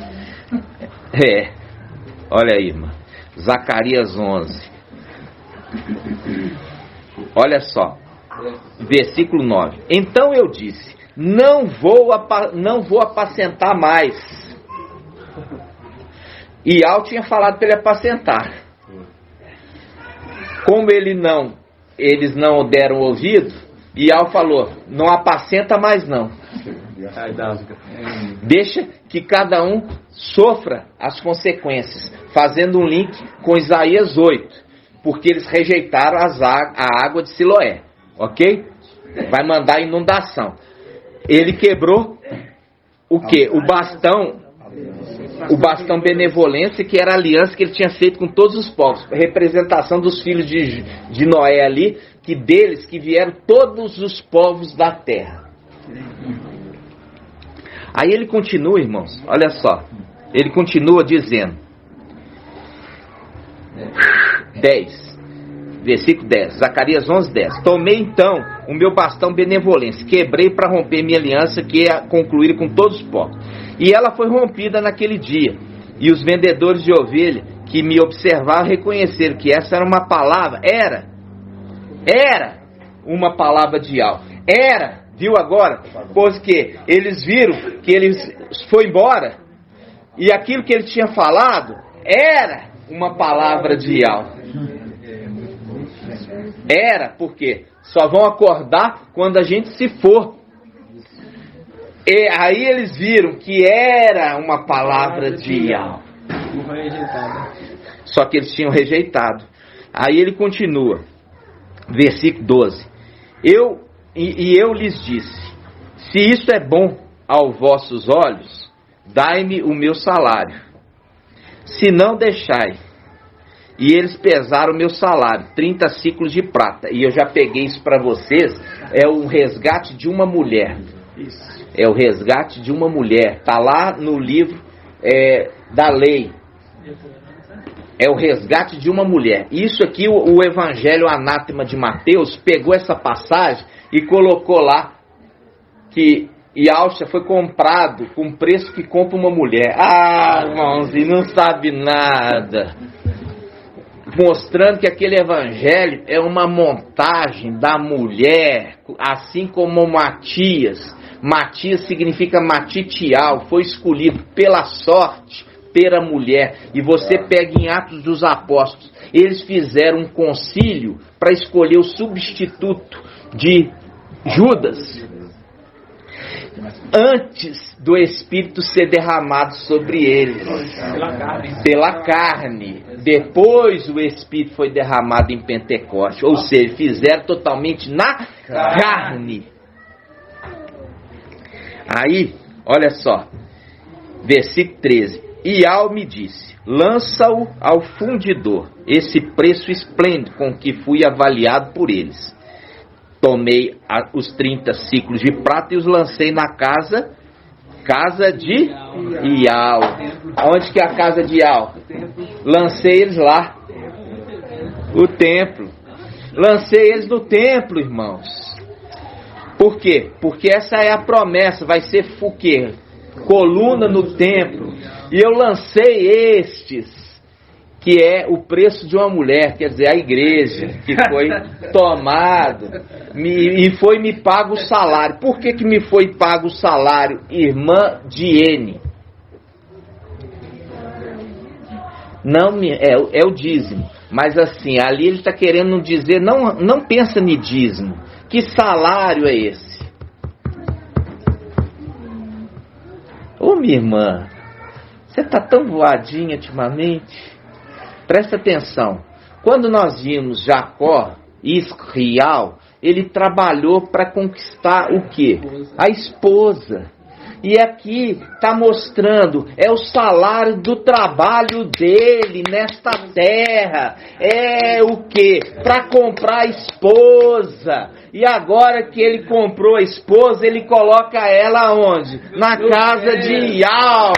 né? Olha aí, irmã. Zacarias 11. Olha só. Versículo 9. Então eu disse: não vou apacentar mais. E Al tinha falado para ele apacentar. Como eles não deram ouvido, e Al falou: não apacenta mais não. Deixa que cada um sofra as consequências, fazendo um link com Isaías 8, porque eles rejeitaram a água de Siloé, ok? Vai mandar inundação. Ele quebrou o quê? O bastão benevolência, que era a aliança que ele tinha feito com todos os povos, representação dos filhos de Noé ali, que deles que vieram todos os povos da terra. Aí ele continua, irmãos, olha só, ele continua dizendo, 10, versículo 10, Zacarias 11, 10. Tomei então o meu bastão benevolência, quebrei para romper minha aliança, que ia concluir com todos os povos. E ela foi rompida naquele dia. E os vendedores de ovelha que me observaram reconheceram que essa era uma palavra, era uma palavra de Al. Viu agora? Pois que eles viram que ele foi embora e aquilo que ele tinha falado era uma palavra de Al. Porque só vão acordar quando a gente se for. E aí eles viram que era uma palavra de Al. Só que eles tinham rejeitado. Aí ele continua, versículo 12. Eu lhes disse: se isto é bom aos vossos olhos, dai-me o meu salário. Se não, deixai. E eles pesaram o meu salário, 30 ciclos de prata. E eu já peguei isso para vocês. É o resgate de uma mulher. É o resgate de uma mulher. Está lá no livro da lei. É o resgate de uma mulher. Isso aqui, o Evangelho Anátema de Mateus pegou essa passagem e colocou lá que Yalcha foi comprado com o preço que compra uma mulher. Irmãozinho, não sabe nada. Mostrando que aquele evangelho é uma montagem da mulher, assim como Matias. Matias significa matitial, foi escolhido pela sorte, pela mulher. E você pega em Atos dos Apóstolos, eles fizeram um concílio para escolher o substituto de Judas, antes do Espírito ser derramado sobre eles, pela carne. Depois o Espírito foi derramado em Pentecoste, ou seja, fizeram totalmente na carne. Aí, olha só, versículo 13. E Al me disse: lança-o ao fundidor, esse preço esplêndido com que fui avaliado por eles. Tomei os 30 ciclos de prata e os lancei na casa de Ial. Onde que é a casa de Ial? Lancei eles lá. O templo. Lancei eles no templo, irmãos. Por quê? Porque essa é a promessa. Vai ser o quê? Coluna no templo. E eu lancei estes, que é o preço de uma mulher, quer dizer, a igreja, que foi tomado, e foi me pago o salário. Por que me foi pago o salário, irmã Diene? Não, é o dízimo, mas assim, ali ele está querendo dizer, não pensa em dízimo. Que salário é esse? Ô minha irmã, você está tão voadinha ultimamente. Presta atenção, quando nós vimos Jacó e Israel, ele trabalhou para conquistar o quê? A esposa. E aqui está mostrando, é o salário do trabalho dele nesta terra. É o quê? Para comprar a esposa. E agora que ele comprou a esposa, ele coloca ela onde? Na casa de Ial.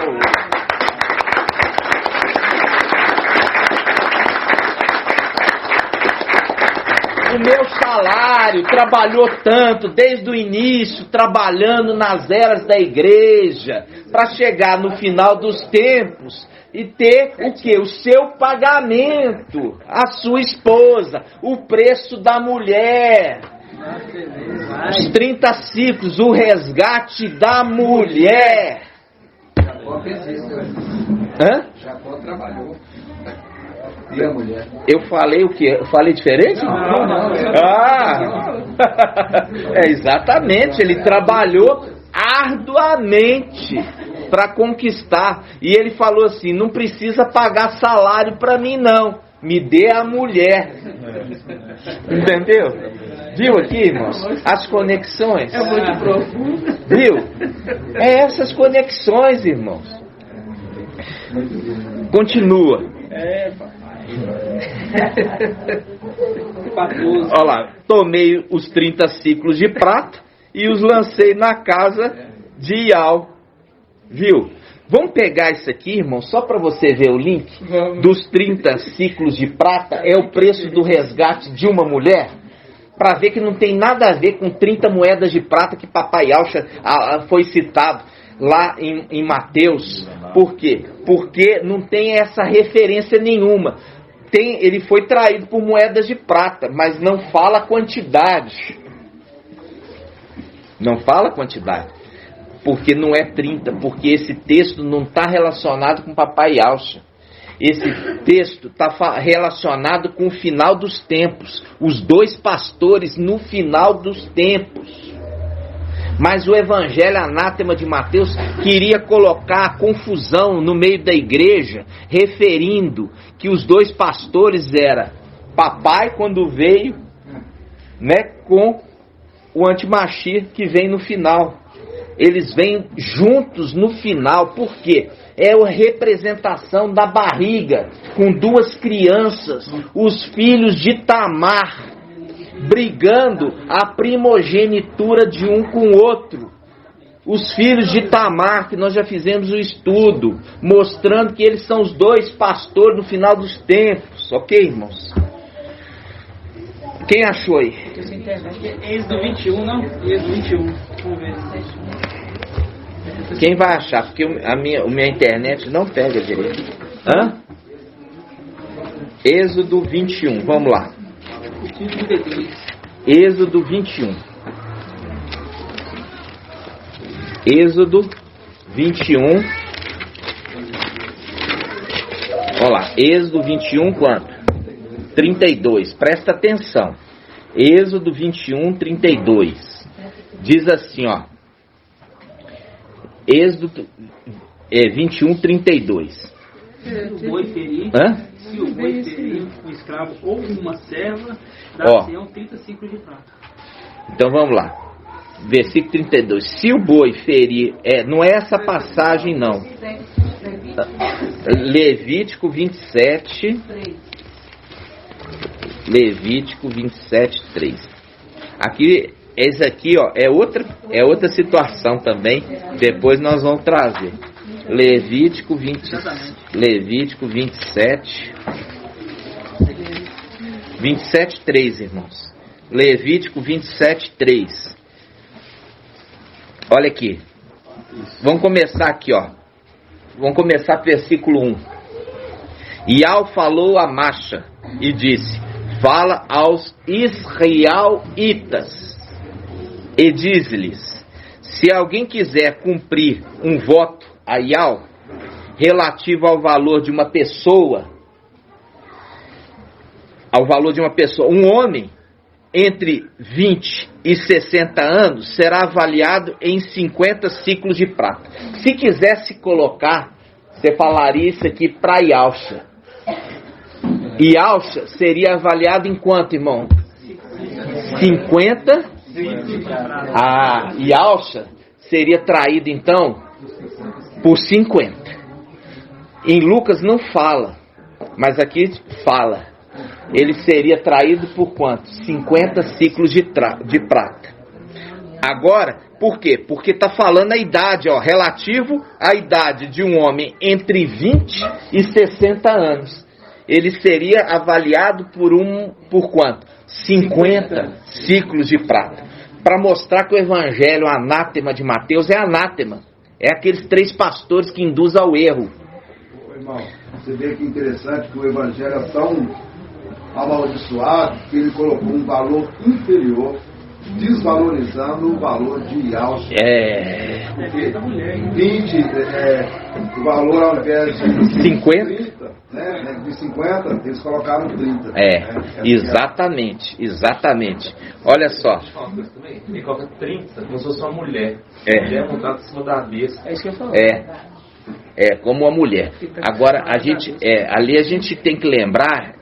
O meu salário trabalhou tanto, desde o início, trabalhando nas eras da igreja, para chegar no final dos tempos e ter o quê? O seu pagamento, a sua esposa, o preço da mulher, os 30 ciclos, o resgate da mulher. Jacó fez isso. Jacó trabalhou. E a mulher? Eu falei o quê? Eu falei diferente? Não. Exatamente, ele trabalhou arduamente para conquistar. E ele falou assim, não precisa pagar salário para mim não, me dê a mulher. Entendeu? Viu aqui, irmãos? As conexões. É muito profundo. Viu? É essas conexões, irmãos. Continua. Olha lá, tomei os 30 ciclos de prata e os lancei na casa de Ial. Viu? Vamos pegar isso aqui, irmão, só para você ver o link dos 30 ciclos de prata, é o preço do resgate de uma mulher, para ver que não tem nada a ver com 30 moedas de prata que papai Alcha foi citado lá em Mateus. Por quê? Porque não tem essa referência nenhuma. Ele foi traído por moedas de prata, mas não fala a quantidade. Não fala a quantidade. Porque não é 30, porque esse texto não está relacionado com papai Alcha. Esse texto está relacionado com o final dos tempos. Os 2 pastores no final dos tempos. Mas o evangelho anátema de Mateus queria colocar a confusão no meio da igreja, referindo que os 2 pastores eram papai quando veio, né, com o antimachia que vem no final. Eles vêm juntos no final, por quê? É a representação da barriga, com 2 crianças, os filhos de Tamar, brigando a primogenitura de um com o outro. Os filhos de Tamar, que nós já fizemos o estudo, mostrando que eles são os 2 pastores no final dos tempos. Ok, irmãos? Quem achou aí? Êxodo 21, não? Êxodo 21. Vamos ver. Quem vai achar? Porque a minha internet não pega direito. Êxodo 21, vamos lá. Êxodo 21. Êxodo 21. Olha lá, Êxodo 21 quanto? 32. Presta atenção. Êxodo 21, 32. Diz assim, ó. Êxodo 21, 32. Se o boi ferir, um escravo ou uma serva, dá-se 30 ciclos de prata. Então vamos lá. Versículo 32. Se o boi ferir, não é essa passagem não. Levítico 27. Levítico 27, 3. Aqui, esse aqui, ó, é outra situação também. Depois nós vamos trazer. Levítico 27, 3, irmãos. Levítico 27, 3. Olha aqui. Vamos começar aqui, ó. Vamos começar versículo 1. Ial falou a Macha e disse: fala aos israelitas e diz-lhes: se alguém quiser cumprir um voto a Ial relativo ao valor de uma pessoa, um homem entre 20 e 60 anos será avaliado em 50 ciclos de prata. Se quisesse colocar, você falaria isso aqui para Ialcha. Ialcha seria avaliado em quanto, irmão? 50. E Alcha seria traído então por 50. Em Lucas não fala, mas aqui fala. Ele seria traído por quanto? 50 ciclos de prata. Agora, por quê? Porque está falando a idade, relativo à idade de um homem entre 20 e 60 anos. Ele seria avaliado por quanto? 50 ciclos de prata. Para mostrar que o evangelho anátema de Mateus é anátema. É aqueles 3 pastores que induzem ao erro. Irmão, você vê que interessante que o evangelho é tão amaldiçoado que ele colocou um valor inferior, desvalorizando o valor de Yalcha. Porque 20, o valor ao invés de 50, 30, né, de 50, eles colocaram 30. Exatamente. Olha só. Ele coloca 30 como se fosse uma mulher. Mulher montada em cima da besta. É isso que eu falo. Como uma mulher. Agora, ali a gente tem que lembrar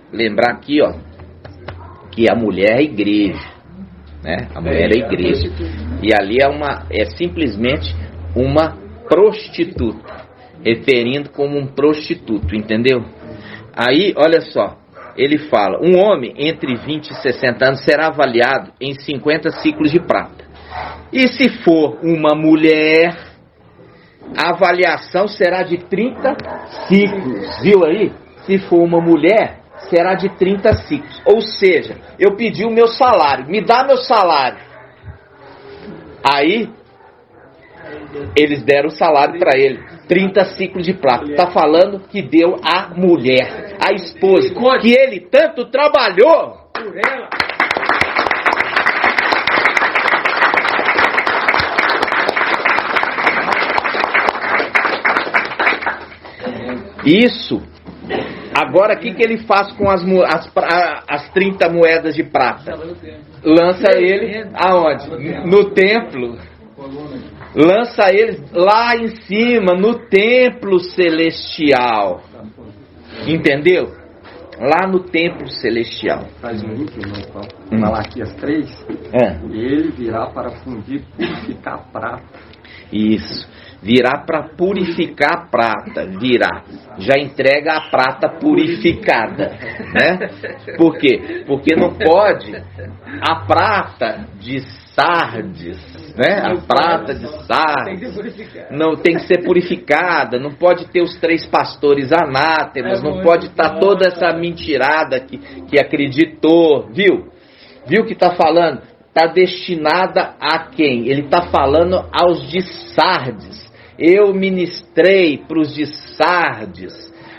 aqui, que a mulher é a igreja. Né? A mulher é a igreja. E ali é simplesmente uma prostituta. Referindo como um prostituto, entendeu? Aí, olha só. Ele fala, um homem entre 20 e 60 anos será avaliado em 50 ciclos de prata. E se for uma mulher, a avaliação será de 30 ciclos. Viu aí? Se for uma mulher, será de 30 ciclos. Ou seja, eu pedi o meu salário. Me dá meu salário. Aí, eles deram o salário para ele. 30 ciclos de prata. Está falando que deu a mulher, a esposa, que ele tanto trabalhou por ela. Isso. Agora, o que ele faz com as 30 moedas de prata? Lança ele aonde? No templo. Lança eles lá em cima, no templo celestial. Entendeu? Lá no templo celestial. Faz um link, então. Malaquias 3. Ele virá para fundir, purificar a prata. Isso. Virá para purificar a prata. Virá. Já entrega a prata purificada. Né? Por quê? Porque não pode a prata de Sardes, né? A prata de Sardes não tem que ser purificada, não pode ter os 3 pastores anátemas, não pode estar toda essa mentirada que acreditou, viu que está falando? Está destinada a quem? Ele está falando aos de Sardes. Eu ministrei para os de Sardes,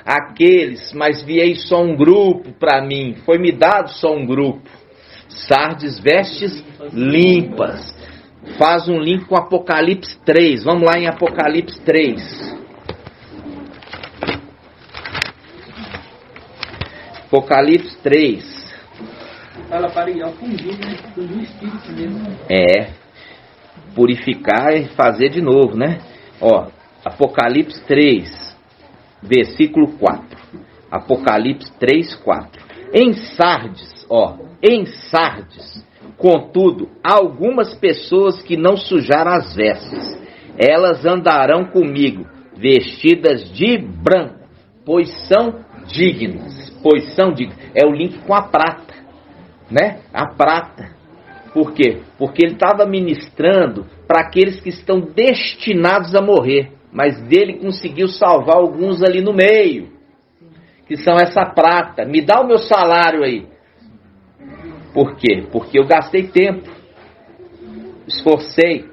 aqueles, mas viei só um grupo para mim, foi me dado só um grupo. Sardes, vestes limpas. Faz um link com Apocalipse 3. Vamos lá em Apocalipse 3. Apocalipse 3. Fala para ir ao fundir, né? Do espírito mesmo. Purificar e fazer de novo, né? Apocalipse 3, versículo 4. Apocalipse 3, 4. Em Sardes, contudo, há algumas pessoas que não sujaram as vestes. Elas andarão comigo, vestidas de branco, pois são dignas. É o link com a prata, né? A prata. Por quê? Porque ele estava ministrando para aqueles que estão destinados a morrer, mas dele conseguiu salvar alguns ali no meio, que são essa prata. Me dá o meu salário aí. Por quê? Porque eu gastei tempo, esforcei,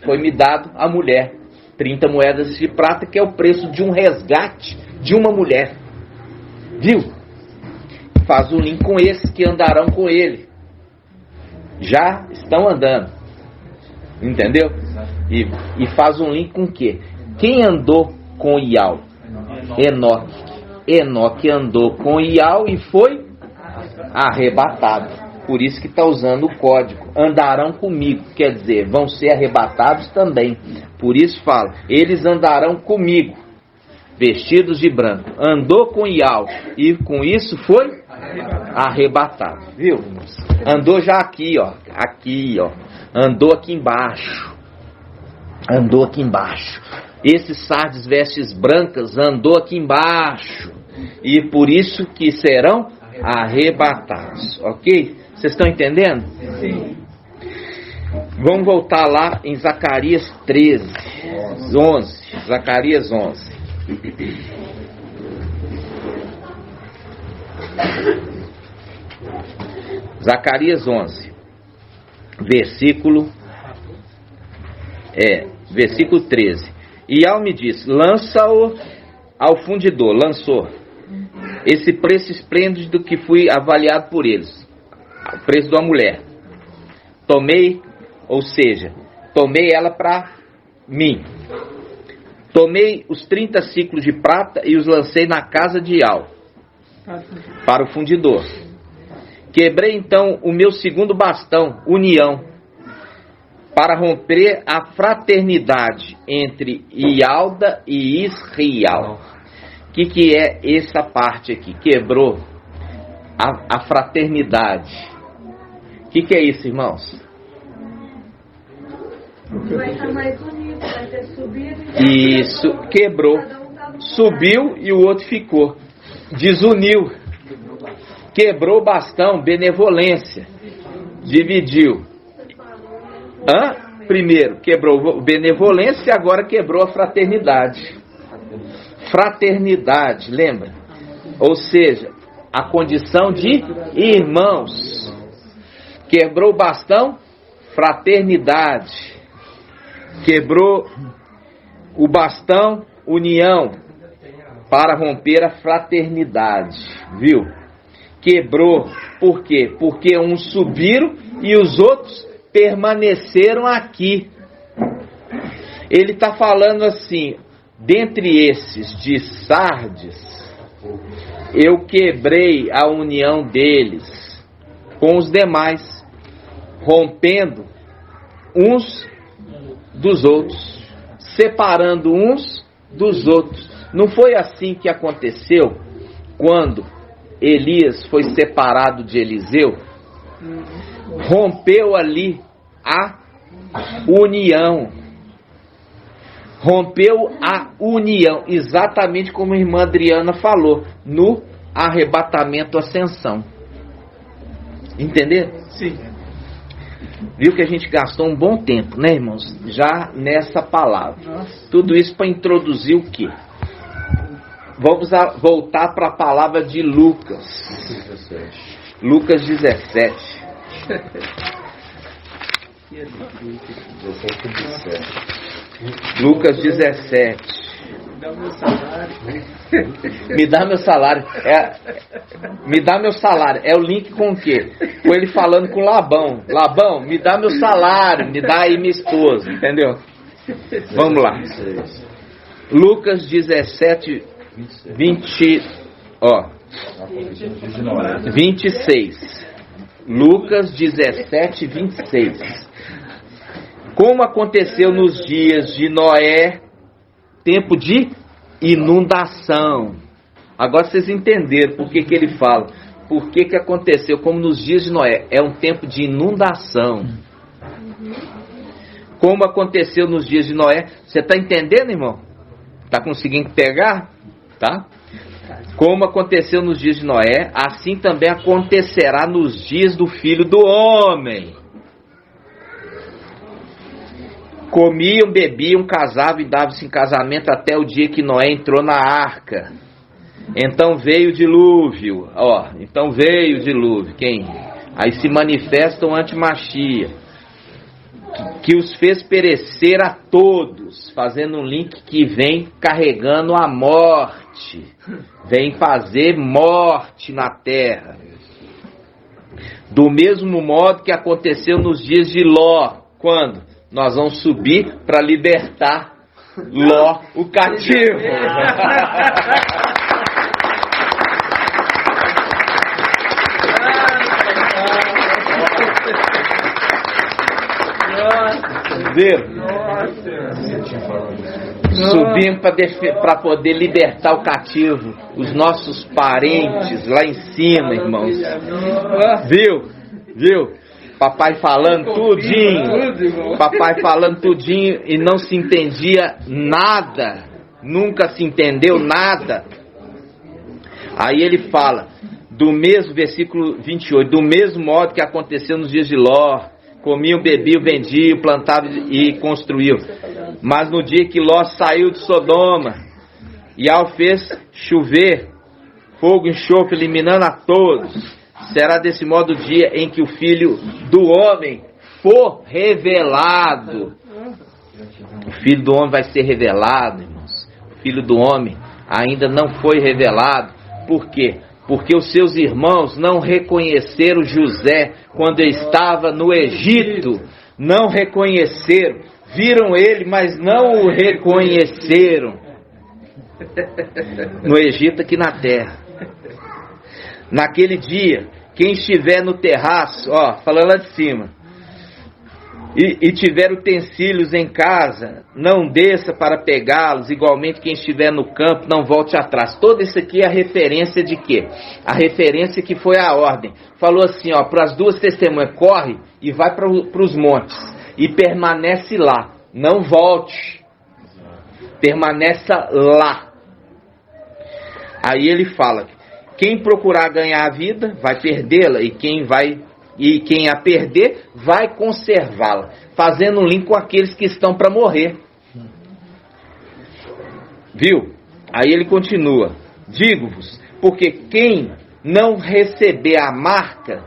foi me dado a mulher. 30 moedas de prata, que é o preço de um resgate de uma mulher. Viu? Faz um link com esses que andarão com ele. Já estão andando. Entendeu? E faz um link com o quê? Quem andou com Ial? Enoque andou com Ial e foi arrebatado. Por isso que está usando o código. Andarão comigo. Quer dizer, vão ser arrebatados também. Por isso fala, eles andarão comigo. vestidos de branco, andou com Ial, e com isso foi arrebatado. Viu? Andou já aqui, ó. Andou aqui embaixo. Esse Sardes vestes brancas andou aqui embaixo. E por isso que serão arrebatados. Ok? Vocês estão entendendo? Sim. Vamos voltar lá em Zacarias 11. Zacarias 11. Zacarias 11. Versículo 13. E Ial me disse: lança-o ao fundidor. Lançou. Esse preço esplêndido que fui avaliado por eles. O preço de uma mulher. Tomei ela para mim. Tomei os 30 ciclos de prata e os lancei na casa de Ial, para o fundidor. Quebrei então o meu segundo bastão, união, para romper a fraternidade entre Ialda e Israel. O que é essa parte aqui? Quebrou a fraternidade. O que é isso, irmãos? Vai estar mais unido, vai ter subido. Isso, quebrou. Subiu e o outro ficou. Desuniu. Quebrou o bastão, benevolência. Dividiu. Primeiro quebrou benevolência e agora quebrou a fraternidade. Fraternidade, lembra? Ou seja, a condição de irmãos. Quebrou o bastão, fraternidade. Quebrou o bastão, união, para romper a fraternidade, viu? Quebrou, por quê? Porque uns subiram e os outros permaneceram aqui. Ele está falando assim: dentre esses de Sardes, eu quebrei a união deles com os demais, rompendo uns dos outros, separando uns dos outros. Não foi assim que aconteceu quando Elias foi separado de Eliseu? Rompeu ali a união. Rompeu a união, exatamente como a irmã Adriana falou, no arrebatamento ascensão. Entenderam? Sim. Viu que a gente gastou um bom tempo, né, irmãos? Já nessa palavra. Nossa. Tudo isso para introduzir o quê? Vamos voltar para a palavra de Lucas. Lucas 17. Lucas 17. Me dá meu salário. Me dá meu salário. É o link com o quê? Com ele falando com Labão. Labão, me dá meu salário. Me dá aí minha esposa. Entendeu? Vamos lá. Lucas 17, 26. Lucas 17, 26. Como aconteceu nos dias de Noé, tempo de inundação. Agora vocês entenderam por que ele fala. Por que aconteceu como nos dias de Noé. É um tempo de inundação. Como aconteceu nos dias de Noé. Você está entendendo, irmão? Está conseguindo pegar? Tá? Como aconteceu nos dias de Noé, assim também acontecerá nos dias do Filho do Homem. Comiam, bebiam, casavam e davam-se em casamento até o dia que Noé entrou na arca. Então veio o dilúvio. Então veio o dilúvio. Quem? Aí se manifesta o antimachia, que os fez perecer a todos, fazendo um link que vem carregando a morte. Vem fazer morte na terra. Do mesmo modo que aconteceu nos dias de Ló. Quando? Nós vamos subir para libertar Ló, o cativo. Viu? Subimos para poder libertar o cativo, os nossos parentes lá em cima, irmãos. Viu? Papai falando tudinho. Papai falando tudinho e não se entendia nada. Nunca se entendeu nada. Aí ele fala, do mesmo, versículo 28, do mesmo modo que aconteceu nos dias de Ló. Comiam, bebiam, vendiam, plantavam e construíam. Mas no dia que Ló saiu de Sodoma, e ao fez chover fogo e enxofre, eliminando a todos, será desse modo o dia em que o Filho do Homem for revelado. O Filho do Homem vai ser revelado, irmãos. O Filho do Homem ainda não foi revelado. Por quê? Porque os seus irmãos não reconheceram José quando ele estava no Egito. Não reconheceram. Viram ele, mas não o reconheceram. No Egito, aqui na terra. Naquele dia, quem estiver no terraço, falando lá de cima, e tiver utensílios em casa, não desça para pegá-los. Igualmente quem estiver no campo, não volte atrás. Todo isso aqui é a referência de quê? A referência que foi a ordem. Falou assim, para as duas testemunhas, corre e vai para os montes. E permanece lá. Não volte. Permaneça lá. Aí ele fala, quem procurar ganhar a vida, vai perdê-la. E quem a perder, vai conservá-la. Fazendo um link com aqueles que estão para morrer. Viu? Aí ele continua. Digo-vos, porque quem não receber a marca,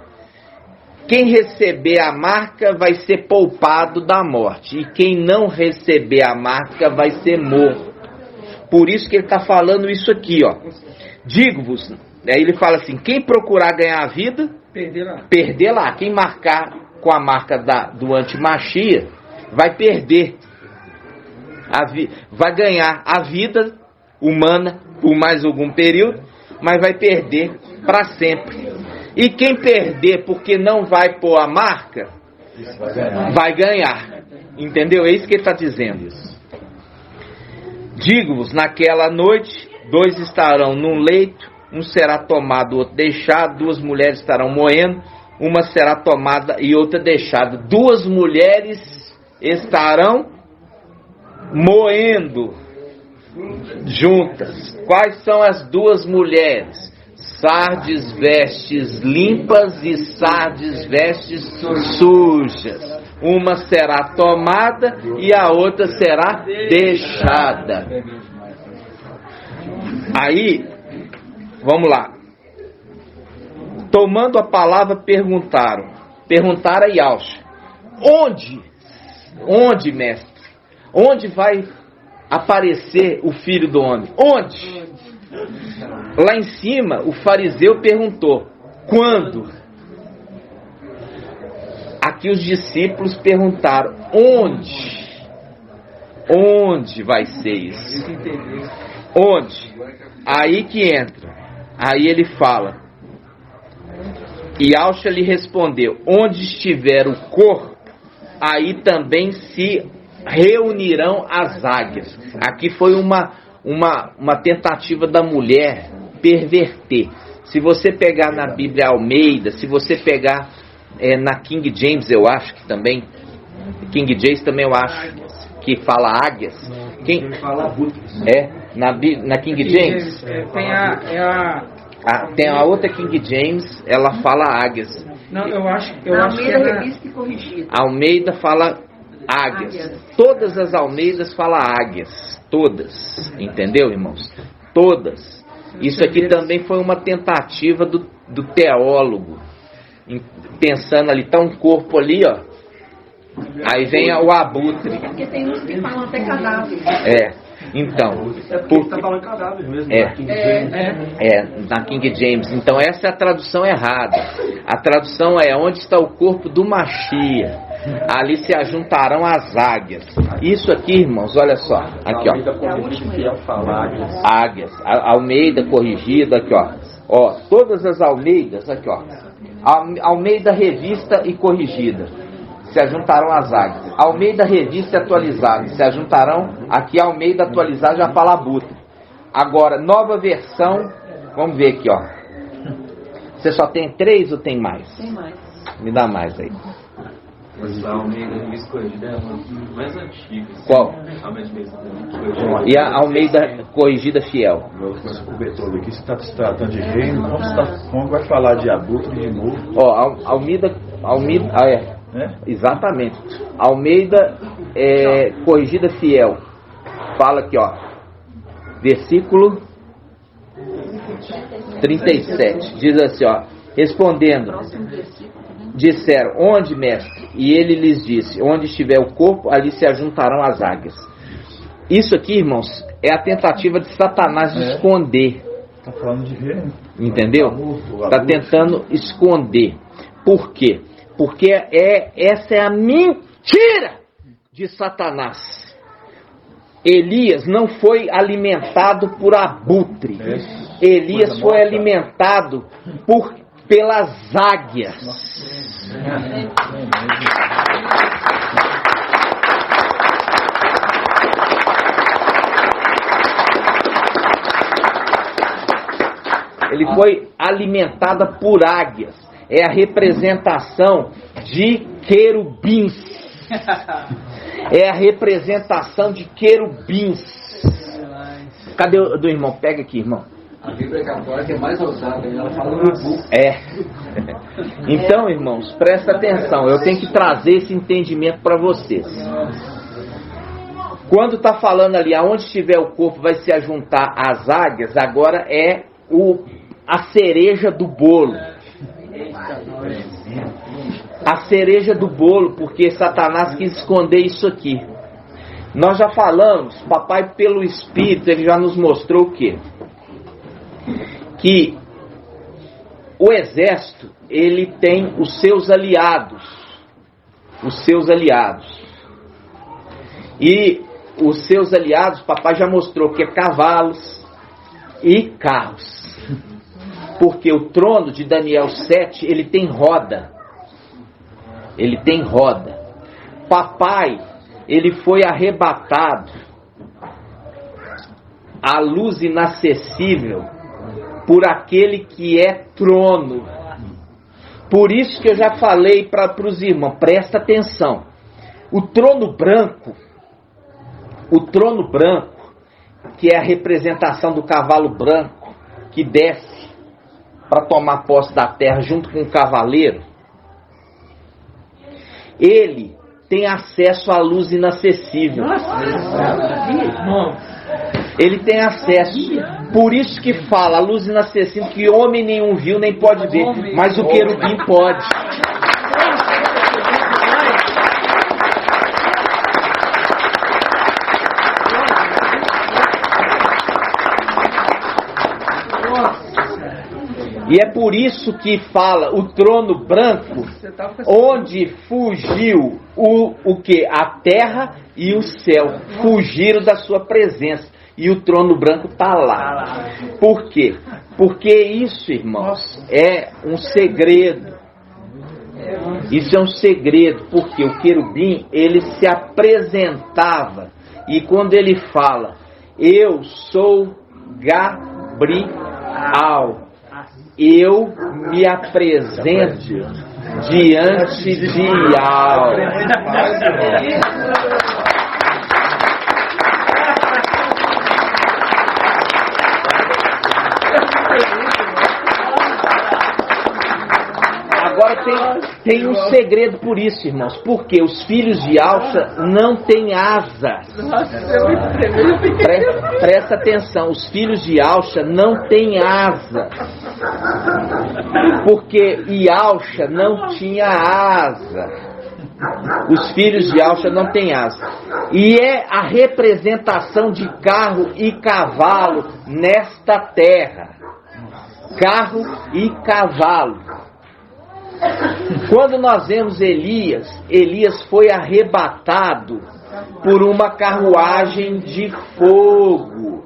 quem receber a marca vai ser poupado da morte. E quem não receber a marca vai ser morto. Por isso que ele está falando isso aqui, Digo-vos, aí ele fala assim, quem procurar ganhar a vida, perder lá. Quem marcar com a marca do antimachia, vai perder. Vai ganhar a vida humana por mais algum período, mas vai perder para sempre. E quem perder porque não vai pôr a marca, vai ganhar. Entendeu? É isso que ele está dizendo. Digo-vos, naquela noite, 2 estarão num leito, um será tomado, o outro deixado, 2 mulheres estarão moendo, uma será tomada e outra deixada. 2 mulheres estarão moendo juntas. Quais são as 2 mulheres? Sardes vestes limpas e sardes vestes sujas. Uma será tomada e a outra será deixada. Aí, vamos lá. Tomando a palavra, perguntaram a Yaush: Onde, mestre? Onde vai aparecer o Filho do Homem? Onde? Lá em cima, o fariseu perguntou: quando? Aqui os discípulos perguntaram: onde? Onde vai ser isso? Onde? Aí que entra. Aí ele fala. E Yaush lhe respondeu: onde estiver o corpo, aí também se reunirão as águias. Aqui foi uma tentativa da mulher perverter. Se você pegar na Bíblia Almeida, se você pegar na King James, eu acho que também, King James também eu acho que fala águias. Quem fala abutres? Na King James? Tem a outra King James, ela fala águias. Não, eu acho que revista corrigida. Almeida fala águias. Todas as Almeidas falam águias. Todas. Entendeu, irmãos? Todas. Isso aqui também foi uma tentativa do teólogo. Pensando ali, tá um corpo ali, ó. Aí vem o abutre. Porque tem uns que falam até cadáver. Então, porque está falando cadáver mesmo. Na King James. Então essa é a tradução errada. A tradução é: onde está o corpo do Machia? Ali se ajuntarão as águias. Isso aqui, irmãos, olha só. Aqui, ó. Águias. A Almeida corrigida, aqui, ó. Todas as Almeidas, aqui, ó. Almeida revista e corrigida. se ajuntarão as águias. Almeida Revista Atualizada, se ajuntarão. Aqui Almeida Atualizada já fala abutre. Agora, nova versão, vamos ver aqui, ó. Você só tem 3 ou tem mais? Tem mais. Me dá mais aí. A Almeida Revista Corrigida é uma mais antiga. Qual? E a Almeida Corrigida Fiel? Aqui você está se tratando de reino, como vai falar de abutre de novo? Ó, Almeida exatamente. Almeida Corrigida Fiel. Fala aqui, ó. Versículo 37. Diz assim, ó. Respondendo, disseram, onde, mestre? E ele lhes disse, onde estiver o corpo, ali se ajuntarão as águias. Isso aqui, irmãos, é a tentativa de Satanás de esconder. Está falando de reino. Entendeu? Está tentando esconder. Por quê? Porque essa é a mentira de Satanás. Elias não foi alimentado por abutre. Elias foi alimentado pelas águias. Ele foi alimentada por águias. É a representação de querubins. É a representação de querubins. Cadê o do irmão? Pega aqui, irmão. A Bíblia católica é mais ousada, ela fala no buco. Então, irmãos, presta atenção. Eu tenho que trazer esse entendimento para vocês. Quando está falando ali, aonde estiver o corpo vai se ajuntar às águias, agora é a cereja do bolo. A cereja do bolo, porque Satanás quis esconder isso aqui. Nós já falamos, papai pelo Espírito, ele já nos mostrou o quê? Que o exército, ele tem os seus aliados. Os seus aliados. E os seus aliados, papai já mostrou que é cavalos e carros. Porque o trono de Daniel 7, ele tem roda. Ele tem roda. Papai, ele foi arrebatado à luz inacessível por aquele que é trono. Por isso que eu já falei para os irmãos, presta atenção. O trono branco, que é a representação do cavalo branco, que desce para tomar posse da terra junto com o cavaleiro, ele tem acesso à luz inacessível. Ele tem acesso. Por isso que fala, a luz inacessível, que homem nenhum viu nem pode ver, mas o querubim pode. E é por isso que fala o trono branco, onde fugiu o que? A terra e o céu fugiram da sua presença. E o trono branco está lá. Por quê? Porque isso, irmãos, é um segredo. Isso é um segredo, porque o querubim, ele se apresentava. E quando ele fala, eu sou Gabriel, eu me apresento diante de Al. Agora tem um segredo por isso, irmãos. Porque os filhos de Alça não têm asas. Presta atenção, os filhos de Alça não têm asas. Porque Ialcha não tinha asa. Os filhos de Alcha não têm asa. E é a representação de carro e cavalo nesta terra. Carro e cavalo. Quando nós vemos Elias foi arrebatado por uma carruagem de fogo.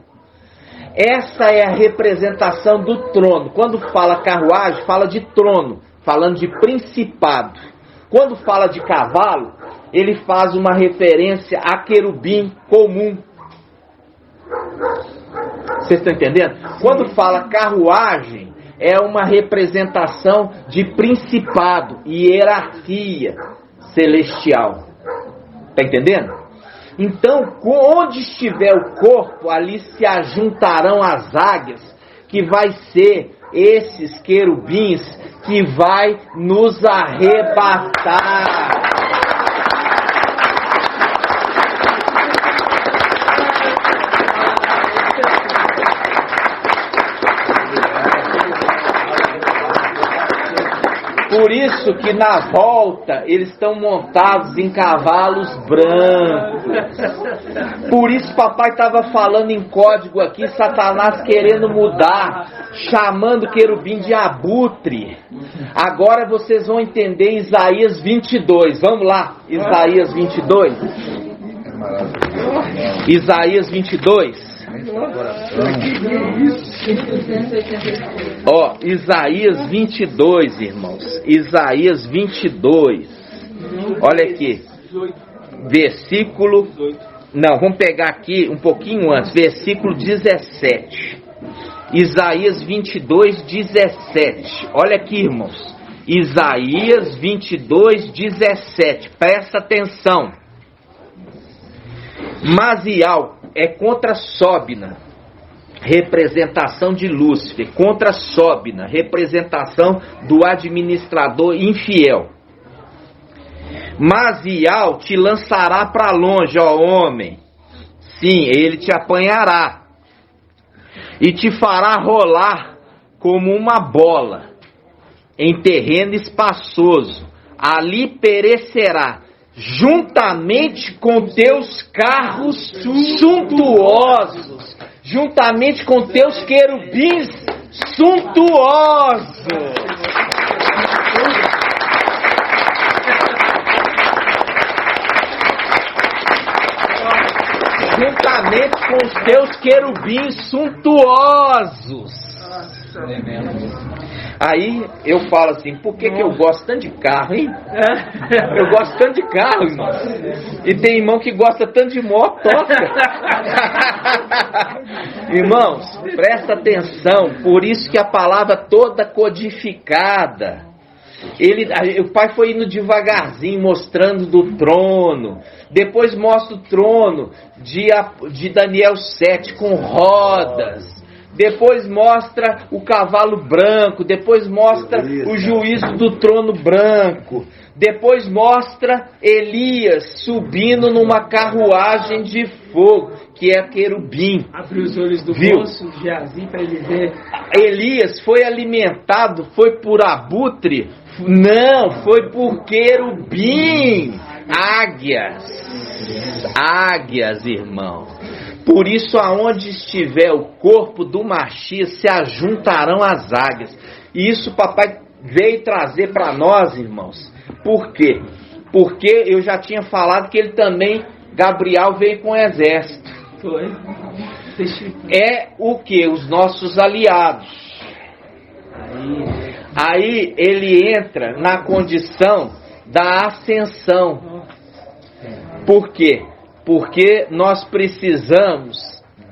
Essa é a representação do trono. Quando fala carruagem, fala de trono, falando de principado. Quando fala de cavalo, ele faz uma referência a querubim comum. Vocês estão entendendo? Quando fala carruagem, é uma representação de principado e hierarquia celestial. Está entendendo? Então, onde estiver o corpo, ali se ajuntarão as águias, que vai ser esses querubins que vai nos arrebatar. Por isso que na volta eles estão montados em cavalos brancos. Por isso papai estava falando em código aqui, Satanás querendo mudar, chamando o querubim de abutre. Agora vocês vão entender Isaías 22. Vamos lá, Isaías 22. Isaías 22. Ó, Isaías 22, irmãos. Isaías 22. Olha aqui. Versículo... Não, vamos pegar aqui um pouquinho antes. Versículo 17. Isaías 22, 17. Olha aqui, irmãos. Isaías 22, 17. Presta atenção. Mazial é contra Sóbina, representação de Lúcifer. Contra Sóbina, representação do administrador infiel. Mazial te lançará para longe, ó homem. Sim, ele te apanhará. E te fará rolar como uma bola em terreno espaçoso. Ali perecerá, juntamente com teus carros suntuosos, juntamente com teus querubins suntuosos. Juntamente com os teus querubins suntuosos. Aí eu falo assim, por que eu gosto tanto de carro, hein? Eu gosto tanto de carro, irmão. E tem irmão que gosta tanto de motoca. Irmãos, presta atenção, por isso que a palavra toda codificada. O pai foi indo devagarzinho, mostrando do trono. Depois mostra o trono de Daniel 7 com rodas. Depois mostra o cavalo branco. Depois mostra o juízo do trono branco. Depois mostra Elias subindo numa carruagem de fogo, que é querubim. Abriu os olhos do moço, Geazi, para ele ver. Elias foi alimentado, foi por abutre? Não, foi por querubim. Águias, irmão. Por isso, aonde estiver o corpo do Machia, se ajuntarão as águias. E isso o papai veio trazer para nós, irmãos. Por quê? Porque eu já tinha falado que ele também, Gabriel, veio com o exército. Foi. É o que? Os nossos aliados. Aí ele entra na condição da ascensão. Por quê? Porque nós precisamos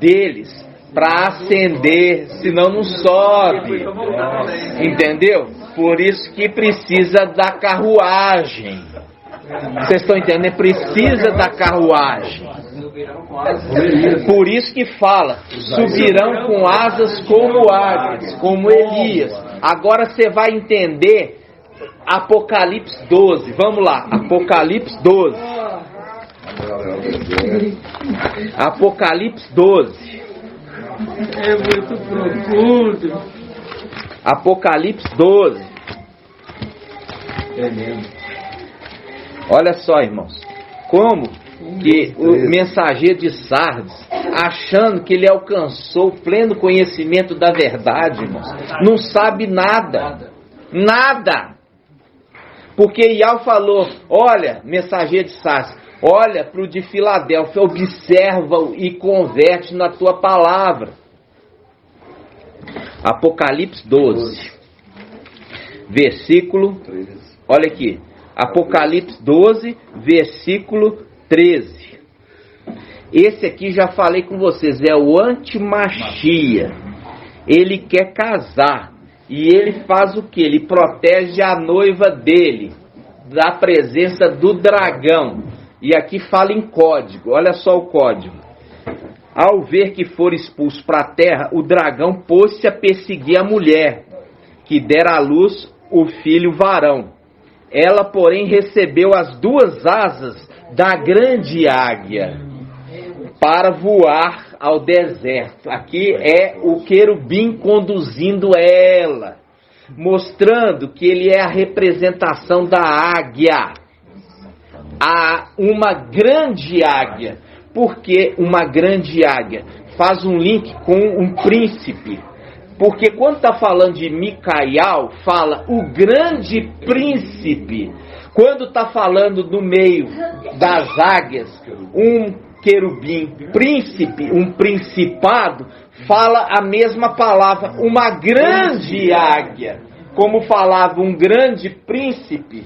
deles para ascender, senão não sobe. Entendeu? Por isso que precisa da carruagem. Vocês estão entendendo? Precisa da carruagem. Por isso que fala, subirão com asas como águias, como Elias. Agora você vai entender Apocalipse 12. Vamos lá, Apocalipse 12. Apocalipse 12. É muito profundo. Apocalipse 12. Olha só, irmãos. Como que o mensageiro de Sardes, achando que ele alcançou o pleno conhecimento da verdade, irmãos, não sabe nada. Nada. Porque Iau falou, olha, mensageiro de Sardes, olha para o de Filadélfia, observa-o e converte na tua palavra. Apocalipse 12, versículo, olha aqui, Apocalipse 12, versículo 13. Esse aqui já falei com vocês, é o antimachia. Ele quer casar. E ele faz o que? Ele protege a noiva dele da presença do dragão. E aqui fala em código. Olha só o código. Ao ver que for expulso para a terra, o dragão pôs-se a perseguir a mulher, que dera à luz o filho varão. Ela, porém, recebeu as 2 asas da grande águia para voar ao deserto. Aqui é o querubim conduzindo ela, mostrando que ele é a representação da águia. Uma grande águia. Por que uma grande águia? Faz um link com um príncipe. Porque quando está falando de Micael, fala o grande príncipe. Quando está falando no meio das águias, um querubim príncipe, um principado, fala a mesma palavra, uma grande águia. Como falava um grande príncipe,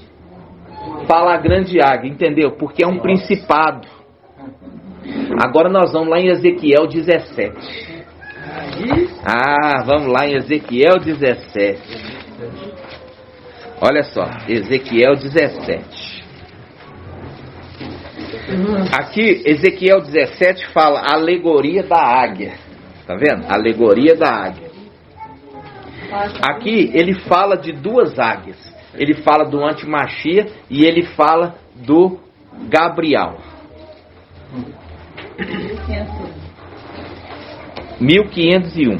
fala a grande águia, entendeu? Porque é um principado. Agora nós vamos lá em Ezequiel 17. Vamos lá em Ezequiel 17. Olha só, Ezequiel 17. Aqui, Ezequiel 17 fala alegoria da águia. Tá vendo? Alegoria da águia. Aqui ele fala de 2 águias. Ele fala do antimachia e ele fala do Gabriel. 1501.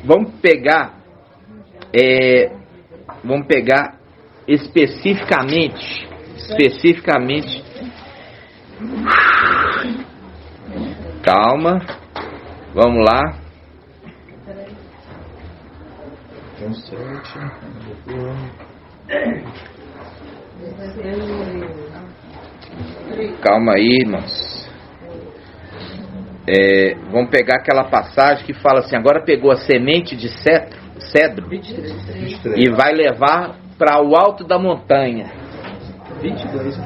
Vamos pegar especificamente. Calma. Vamos lá. Calma aí, irmãos. Vamos pegar aquela passagem que fala assim: agora pegou a semente de cedro 23. E vai levar para o alto da montanha. 22.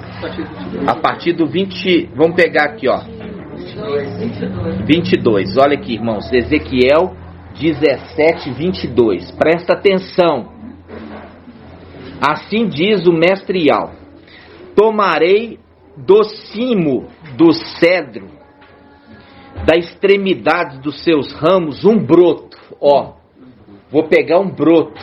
A partir do 20. Vamos pegar aqui, ó. 22. Olha aqui, irmãos. Ezequiel 17, 22. Presta atenção. Assim diz o mestre Ial: tomarei do cimo do cedro, da extremidade dos seus ramos, um broto. Vou pegar um broto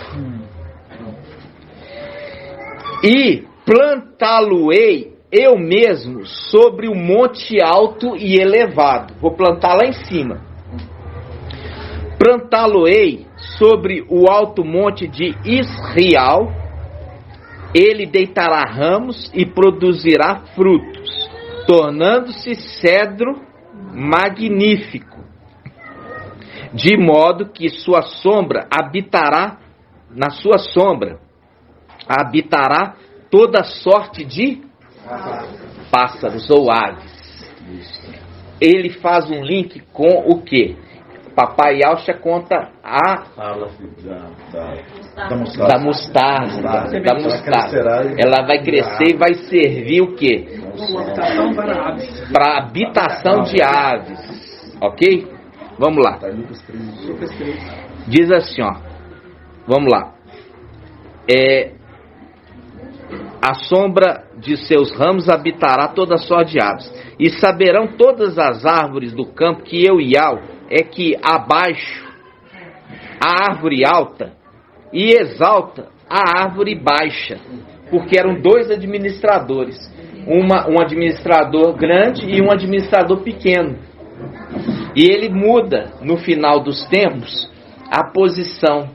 e plantá-lo-ei eu mesmo sobre o monte alto e elevado. Vou plantar lá em cima. Plantá-lo-ei sobre o alto monte de Israel. Ele deitará ramos e produzirá frutos, tornando-se cedro magnífico, de modo que sua sombra habitará, na sua sombra habitará toda sorte de pássaros ou aves. Ele faz um link com o que? Papai Alcha conta da mostarda. Ela vai crescer e vai servir o que? Para habitação de aves. Ok? Vamos lá. Diz assim, vamos lá. A sombra de seus ramos habitará toda sorte de aves. E saberão todas as árvores do campo que eu, Ial, é que abaixo a árvore alta e exalta a árvore baixa. Porque eram 2 administradores. Um administrador grande e um administrador pequeno. E ele muda, no final dos tempos, a posição,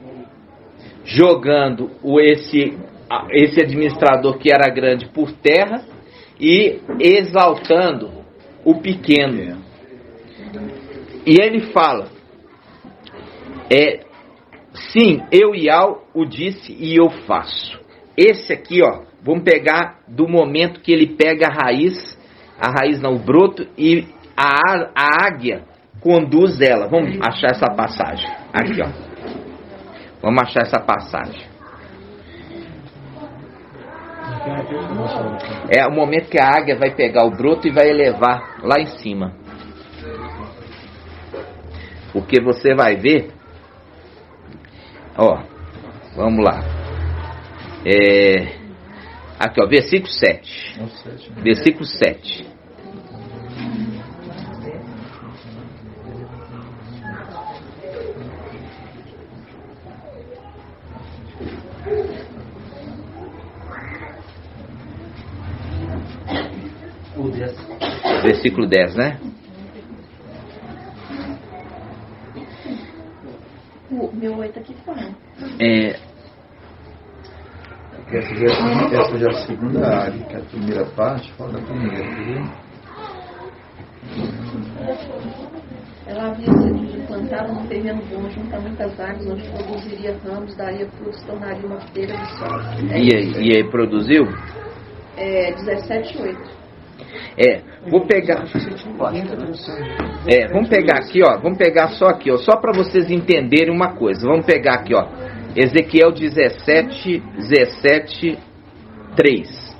jogando esse administrador que era grande por terra e exaltando o pequeno. E ele fala, sim, eu Ial o disse e eu faço. Esse aqui, vamos pegar do momento que ele pega o broto, e a águia conduz ela. Vamos achar essa passagem. Aqui, Vamos achar essa passagem. É o momento que a águia vai pegar o broto e vai elevar lá em cima. Porque você vai ver, ó, vamos lá. Aqui, ó, versículo 7. Versículo 7. Versículo 10, né? O meu 8 aqui fora. Essa já é a segunda área, que é a primeira parte, fala da primeira, viu? Ela havia sido plantada num terreno bom, junto a muitas águas, onde produziria ramos, daria frutos, tornaria uma feira de sol. E aí produziu? 17:8. Vou pegar. Vamos pegar aqui, ó. Vamos pegar só aqui, ó. Só para vocês entenderem uma coisa. Vamos pegar aqui, ó. Ezequiel 17, 3.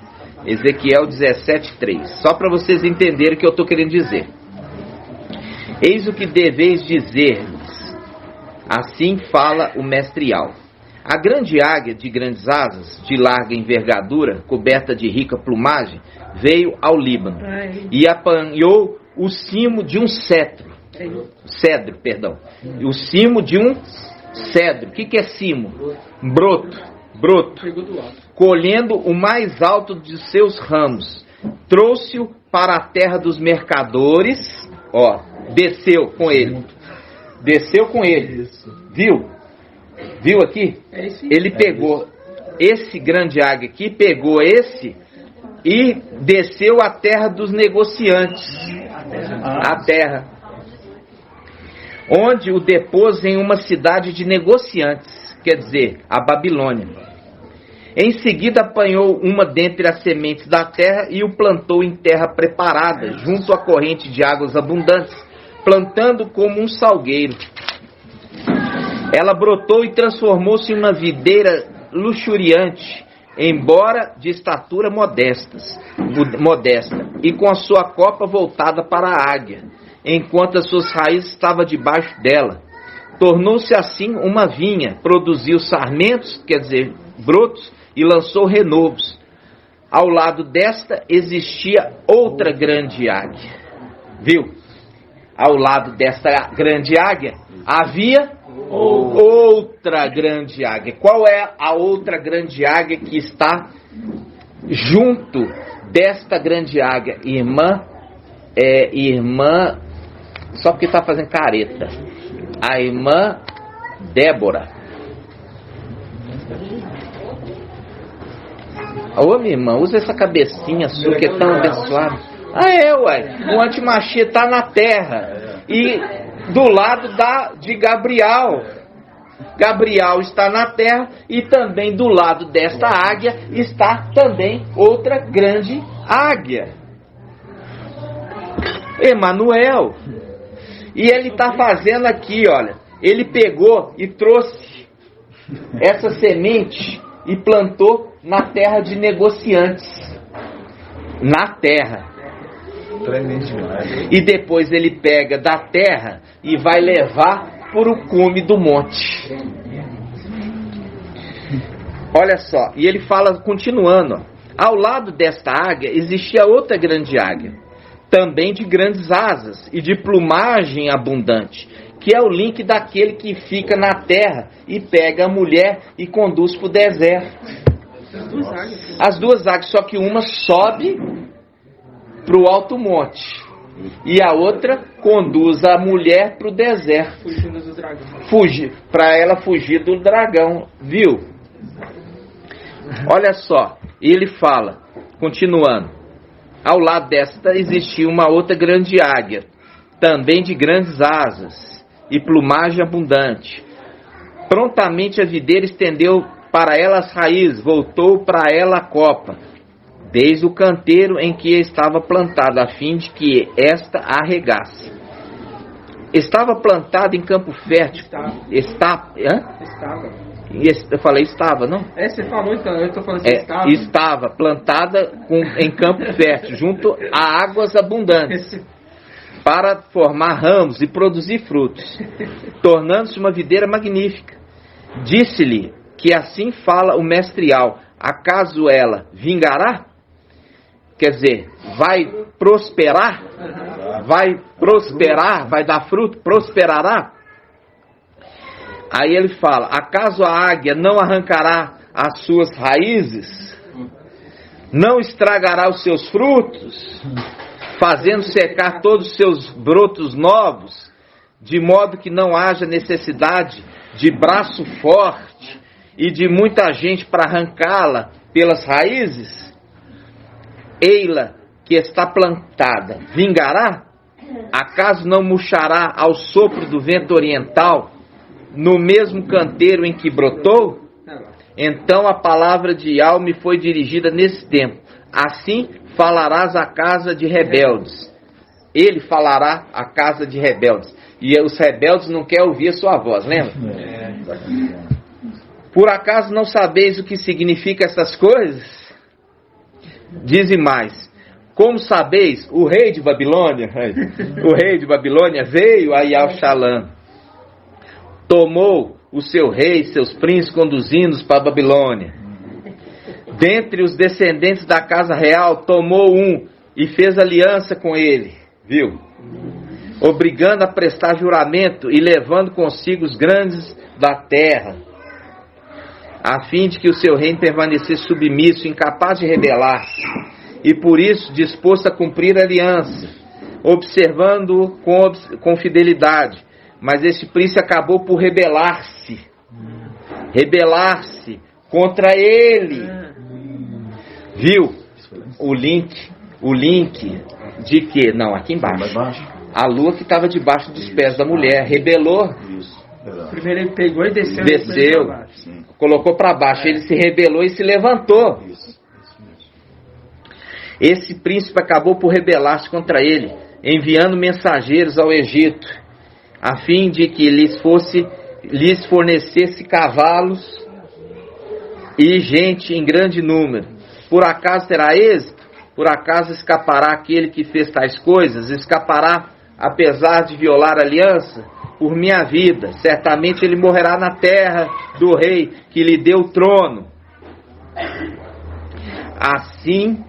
Ezequiel 17, 3. Só para vocês entenderem o que eu estou querendo dizer. Eis o que deveis dizer-lhes. Assim fala o mestrial. A grande águia de grandes asas, de larga envergadura, coberta de rica plumagem, veio ao Líbano e apanhou o cimo de um cedro. O cimo de um cedro. O que é cimo? Broto. Colhendo o mais alto de seus ramos, trouxe-o para a terra dos mercadores. Ó, desceu com ele. Viu aqui? Ele pegou esse grande águia aqui, pegou esse e desceu à terra dos negociantes. A terra. Onde o depôs em uma cidade de negociantes, quer dizer, a Babilônia. Em seguida apanhou uma dentre as sementes da terra e o plantou em terra preparada, junto à corrente de águas abundantes, plantando como um salgueiro. Ela brotou e transformou-se em uma videira luxuriante, embora de estatura modesta, e com a sua copa voltada para a águia, enquanto as suas raízes estavam debaixo dela. Tornou-se assim uma vinha, produziu sarmentos, quer dizer, brotos, e lançou renovos. Ao lado desta existia outra grande águia. Viu? Ao lado desta grande águia havia outra grande águia. Qual é a outra grande águia que está junto desta grande águia? Irmã, só porque está fazendo careta. A irmã Débora. Ô minha irmã, usa essa cabecinha sua que é tão abençoada. O antimachia está na terra. E do lado de Gabriel. Gabriel está na terra e também do lado desta águia está também outra grande águia. Emanuel. E ele está fazendo aqui, olha. Ele pegou e trouxe essa semente e plantou na terra de negociantes. Na terra. E depois ele pega da terra e vai levar por o cume do monte. Olha só, e ele fala, continuando, ó, ao lado desta águia existia outra grande águia, também de grandes asas e de plumagem abundante, que é o link daquele que fica na terra e pega a mulher e conduz para o deserto. As duas águias, só que uma sobe para o alto monte e a outra conduz a mulher para o deserto, para ela fugir do dragão, viu? Olha só, ele fala, continuando, ao lado desta existia uma outra grande águia, também de grandes asas e plumagem abundante. Prontamente a videira estendeu para ela as raízes, voltou para ela a copa, desde o canteiro em que estava plantada, a fim de que esta a regasse. Estava plantada em campo fértil. Eu falei estava, não? Você falou, então, eu estou falando assim, estava plantada em campo fértil, junto a águas abundantes, para formar ramos e produzir frutos, tornando-se uma videira magnífica. Disse-lhe que assim fala o mestrial: acaso ela vingará? Quer dizer, vai prosperar? Vai prosperar? Vai dar fruto? Prosperará? Aí ele fala: acaso a águia não arrancará as suas raízes? Não estragará os seus frutos? Fazendo secar todos os seus brotos novos, de modo que não haja necessidade de braço forte e de muita gente para arrancá-la pelas raízes? Ei-la que está plantada, vingará? Acaso não murchará ao sopro do vento oriental, no mesmo canteiro em que brotou? Então a palavra de Yahweh me foi dirigida nesse tempo: assim falarás à casa de rebeldes. Ele falará à casa de rebeldes. E os rebeldes não querem ouvir a sua voz, lembra? Por acaso não sabeis o que significa essas coisas? Dize mais: como sabeis, o rei de Babilônia veio a Yal-Shalã, tomou o seu rei, seus príncipes, conduzindo-os para a Babilônia. Dentre os descendentes da casa real, tomou um e fez aliança com ele, viu? Obrigando a prestar juramento e levando consigo os grandes da terra, a fim de que o seu reino permanecesse submisso, incapaz de rebelar-se, e por isso disposto a cumprir a aliança, observando-o com fidelidade. Mas este príncipe acabou por rebelar-se contra ele. Viu? O link de que? Não, aqui embaixo. A lua que estava debaixo dos pés da mulher rebelou. Primeiro ele pegou e desceu. Colocou para baixo. Ele se rebelou e se levantou. Esse príncipe acabou por rebelar-se contra ele, enviando mensageiros ao Egito, a fim de que lhes fornecesse cavalos e gente em grande número. Por acaso terá êxito? Por acaso escapará aquele que fez tais coisas? Escapará, apesar de violar a aliança? Por minha vida, certamente ele morrerá na terra do rei que lhe deu o trono. Assim,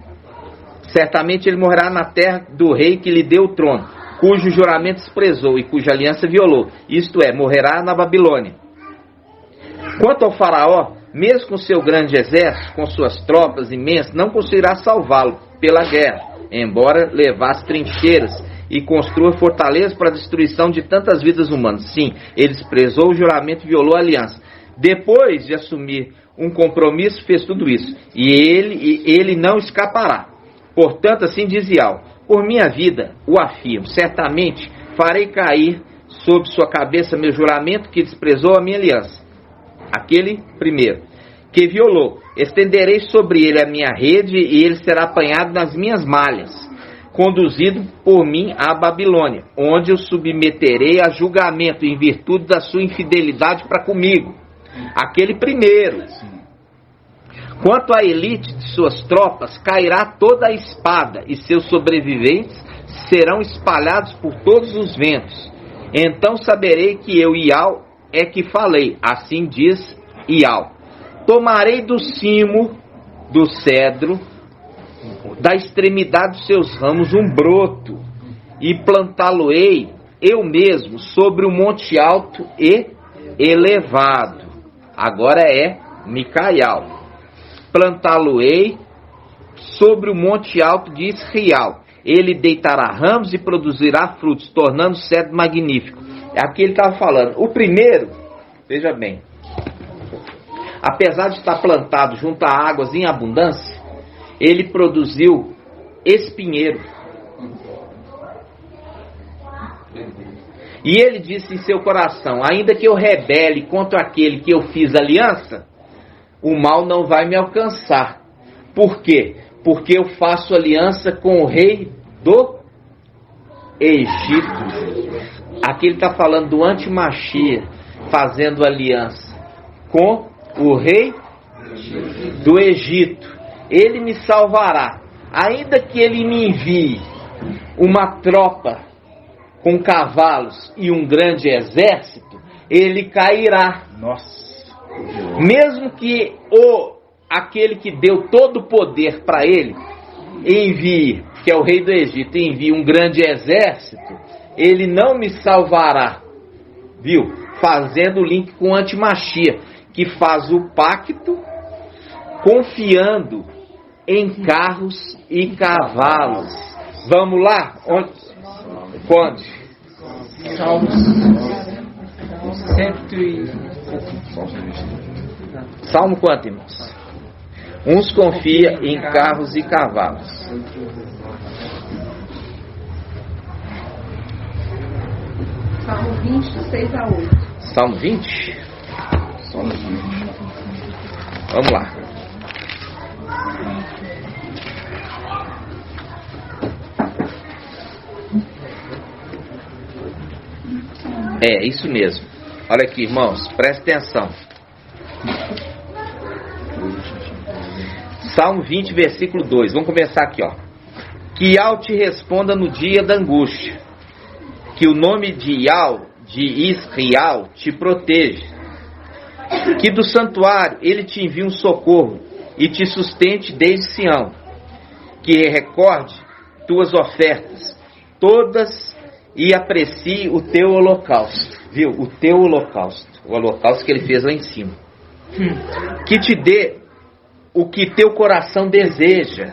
certamente ele morrerá na terra do rei que lhe deu o trono, cujo juramento desprezou e cuja aliança violou. Isto é, morrerá na Babilônia. Quanto ao faraó, mesmo com seu grande exército, com suas tropas imensas, não conseguirá salvá-lo pela guerra, embora levasse trincheiras e construa fortalezas para a destruição de tantas vidas humanas. Sim, ele desprezou o juramento e violou a aliança. Depois de assumir um compromisso, fez tudo isso. E ele não escapará. Portanto, assim diz Yahweh: por minha vida, o afirmo, certamente farei cair sobre sua cabeça meu juramento que desprezou a minha aliança. Aquele primeiro que violou, estenderei sobre ele a minha rede e ele será apanhado nas minhas malhas, conduzido por mim à Babilônia, onde o submeterei a julgamento em virtude da sua infidelidade para comigo. Aquele primeiro. Quanto à elite de suas tropas, cairá toda a espada, e seus sobreviventes serão espalhados por todos os ventos. Então saberei que eu, Yahweh, é que falei. Assim diz Yahweh: tomarei do cimo do cedro, da extremidade dos seus ramos, um broto, e plantá-lo-ei eu mesmo sobre o monte alto e elevado. Agora é Micaial. Plantá-lo-ei sobre o monte alto de Israel. Ele deitará ramos e produzirá frutos, tornando o cedro magnífico. Aqui ele estava falando. O primeiro, veja bem, apesar de estar plantado junto a águas em abundância, ele produziu espinheiro. E ele disse em seu coração: ainda que eu rebele contra aquele que eu fiz aliança, o mal não vai me alcançar. Por quê? Porque eu faço aliança com o rei do Egito. Aqui ele está falando do anti-Machia, fazendo aliança com o rei do Egito. Ele me salvará. Ainda que ele me envie uma tropa com cavalos e um grande exército, ele cairá. Nossa. Mesmo que aquele que deu todo o poder para ele envie, que é o rei do Egito, envie um grande exército, ele não me salvará. Viu? Fazendo o link com o Antimachia, que faz o pacto confiando em carros e cavalos. Vamos lá? Onde? Salmo quanto, irmãos? Uns confia em carros e cavalos. Salmo 20, 6 a 8. Salmo 20? Vamos lá. É, isso mesmo. Olha aqui, irmãos, presta atenção. Salmo 20, versículo 2. Vamos começar aqui, ó. Que Yahweh te responda no dia da angústia. Que o nome de Yahweh, de Israel, te proteja. Que do santuário ele te envie um socorro e te sustente desde Sião. Que recorde tuas ofertas todas e aprecie o teu holocausto. Viu? O teu holocausto. O holocausto que ele fez lá em cima. Que te dê o que teu coração deseja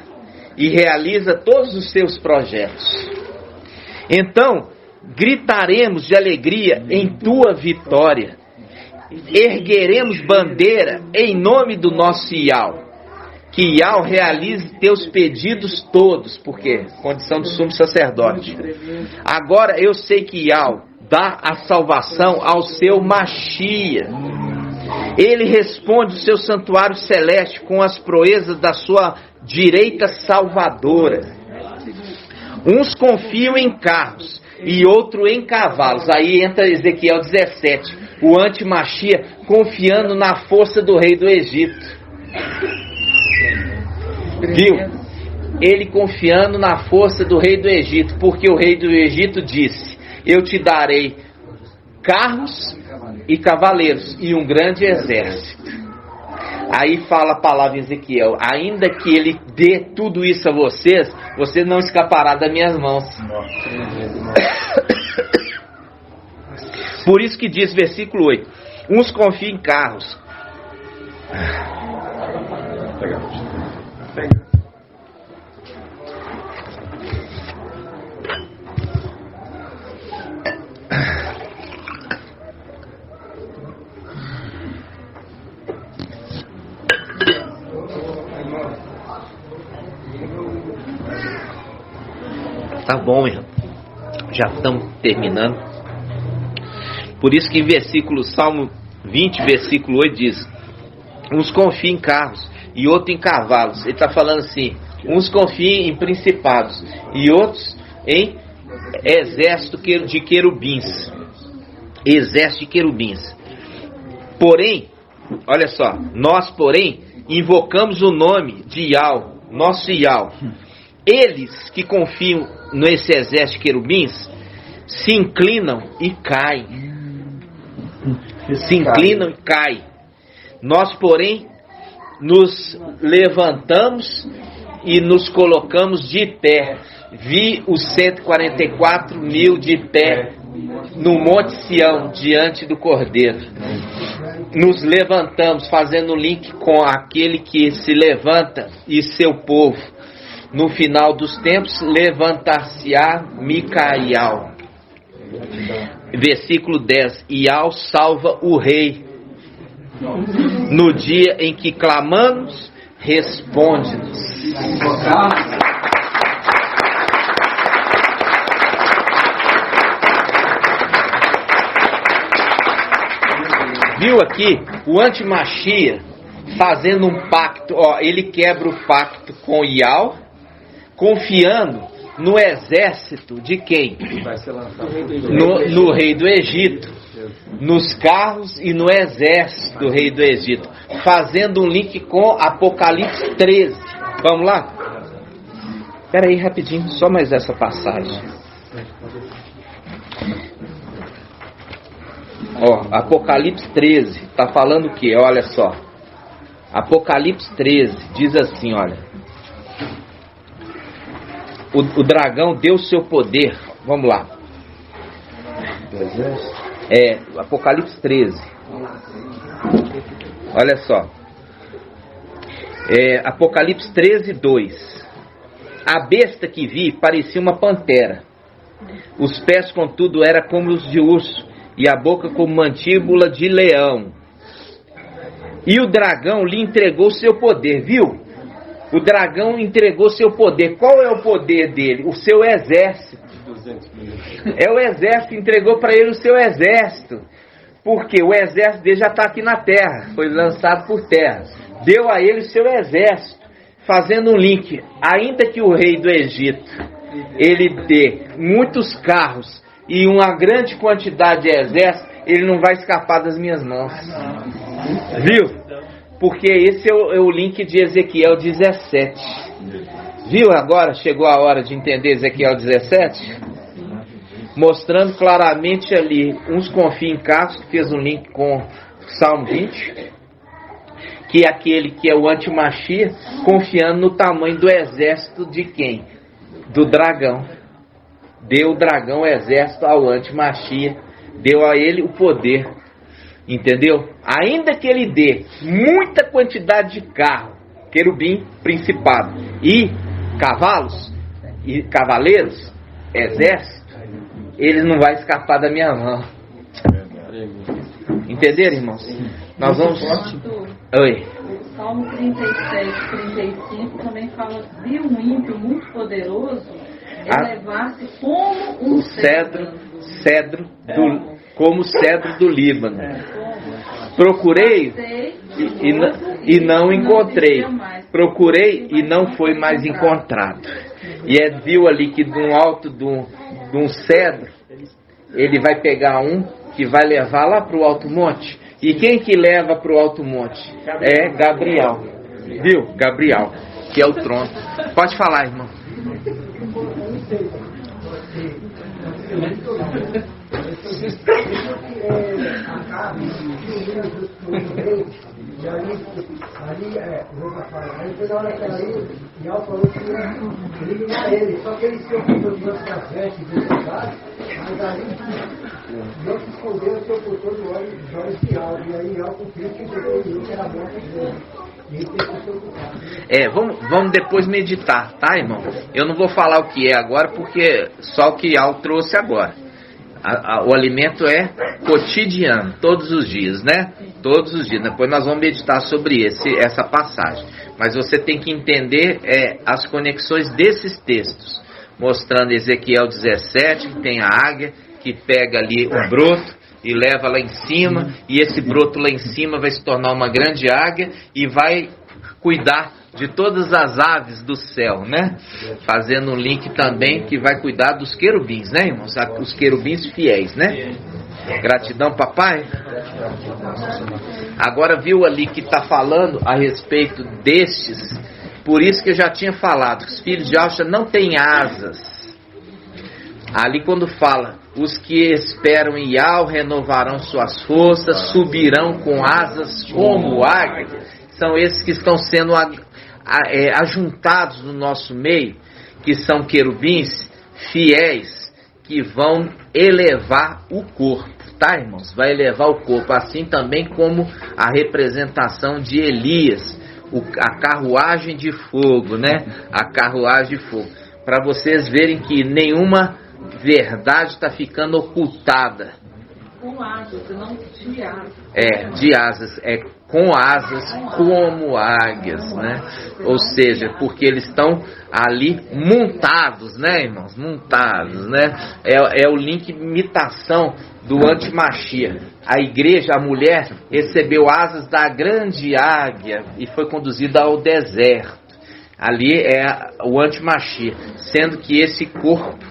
e realiza todos os teus projetos. Então, gritaremos de alegria em tua vitória. Ergueremos bandeira em nome do nosso Yahweh. Que Yahweh realize teus pedidos todos, porque condição de sumo sacerdote. Agora eu sei que Yahweh dá a salvação ao seu Machia. Ele responde o seu santuário celeste com as proezas da sua direita salvadora. Uns confiam em carros e outro em cavalos. Aí entra Ezequiel 17, o anti-Machia confiando na força do rei do Egito. Viu? Ele confiando na força do rei do Egito, porque o rei do Egito disse: eu te darei carros e cavaleiros e um grande exército. Aí fala a palavra em Ezequiel: ainda que ele dê tudo isso a vocês, você não escapará das minhas mãos. Por isso que diz versículo 8: uns confiam em carros. Pega. Tá bom, irmão. Já estamos terminando. Por isso que em versículo Salmo 20, versículo 8 diz: uns confiam em carros e outros em cavalos. Ele está falando assim: uns confiam em principados e outros em exército de querubins. Exército de querubins. Porém, olha só, nós porém invocamos o nome de Yahweh, nosso Yahweh. Eles que confiam nesse exército de querubins se inclinam e caem. Se inclinam e caem. Nós, porém, nos levantamos e nos colocamos de pé. Vi os 144 mil de pé no Monte Sião, diante do Cordeiro. Nos levantamos, fazendo link com aquele que se levanta e seu povo. No final dos tempos, levantar-se-á Micael. Versículo 10. Yahweh salva o rei. No dia em que clamamos, responde-nos. Viu aqui o anti-Machia fazendo um pacto? Ó, ele quebra o pacto com Yahweh, confiando no exército de quem? Vai ser lançado No rei do Egito. Nos carros e no exército do rei do Egito. Fazendo um link com Apocalipse 13. Vamos lá? Espera aí rapidinho, só mais essa passagem. Apocalipse 13, está falando o que? Olha só. Apocalipse 13 diz assim, olha. O dragão deu o seu poder. Vamos lá. Apocalipse 13. Olha só. Apocalipse 13, 2. A besta que vi parecia uma pantera. Os pés, contudo, eram como os de urso, e a boca como mandíbula de leão. E o dragão lhe entregou seu poder, viu? O dragão entregou seu poder. Qual é o poder dele? O seu exército. O exército, entregou para ele o seu exército. Porque o exército dele já está aqui na terra, foi lançado por terra. Deu a ele o seu exército, fazendo um link. Ainda que o rei do Egito, ele dê muitos carros e uma grande quantidade de exército, ele não vai escapar das minhas mãos. Viu? Porque esse é o link de Ezequiel 17. Viu agora? Chegou a hora de entender Ezequiel 17? Mostrando claramente ali, uns confiam em carros, que fez um link com Salmo 20, que é aquele que é o anti-Machia, confiando no tamanho do exército de quem? Do dragão. Deu o dragão o exército ao anti-Machia, deu a ele o poder, entendeu? Ainda que ele dê muita quantidade de carro, querubim, principado, e cavalos, e cavaleiros, exército, ele não vai escapar da minha mão. Entenderam, irmãos? Nós vamos... Oi. O Salmo 37, 35 também fala de um ímpio muito poderoso elevar-se como um como o cedro do Líbano. Procurei e não encontrei. Procurei e não foi mais encontrado. E viu ali que de um alto de um cedro, ele vai pegar um que vai levar lá para o alto monte. E quem que leva para o alto monte? É Gabriel. Viu? Gabriel, que é o trono. Pode falar, irmão. E aí foi na hora que ela ia, e ela falou que ia eliminar ele, só que ele se ocultou de outros cafés de cidade, mas aí não se escondeu, se ocultou do olho de olhos de Al, e aí Al cumpriu que ele que era morto dele. E ele teve que se ocultar. Vamos depois meditar, tá, irmão? Eu não vou falar o que é agora, porque só o que Al trouxe agora. O alimento é cotidiano, todos os dias, né? Todos os dias. Depois nós vamos meditar sobre essa passagem. Mas você tem que entender as conexões desses textos. Mostrando Ezequiel 17, que tem a águia, que pega ali um broto e leva lá em cima. E esse broto lá em cima vai se tornar uma grande águia e vai cuidar de todas as aves do céu, né? Fazendo um link também que vai cuidar dos querubins, né, irmãos? Os querubins fiéis, né? Gratidão, papai. Agora viu ali que está falando a respeito destes. Por isso que eu já tinha falado que os filhos de Alcha não têm asas. Ali quando fala, os que esperam em Yahweh renovarão suas forças, subirão com asas como águia. São esses que estão sendo ajuntados no nosso meio, que são querubins fiéis, que vão elevar o corpo, tá, irmãos? Vai elevar o corpo, assim também como a representação de Elias, a carruagem de fogo, né? A carruagem de fogo, para vocês verem que nenhuma verdade está ficando ocultada. Com asas, não de asas. De asas, com asas como águias, né? Ou seja, porque eles estão ali montados, né, irmãos? Montados, né? É o link imitação do anti-Machia. A igreja, a mulher, recebeu asas da grande águia e foi conduzida ao deserto. Ali é o antimachia, sendo que esse corpo,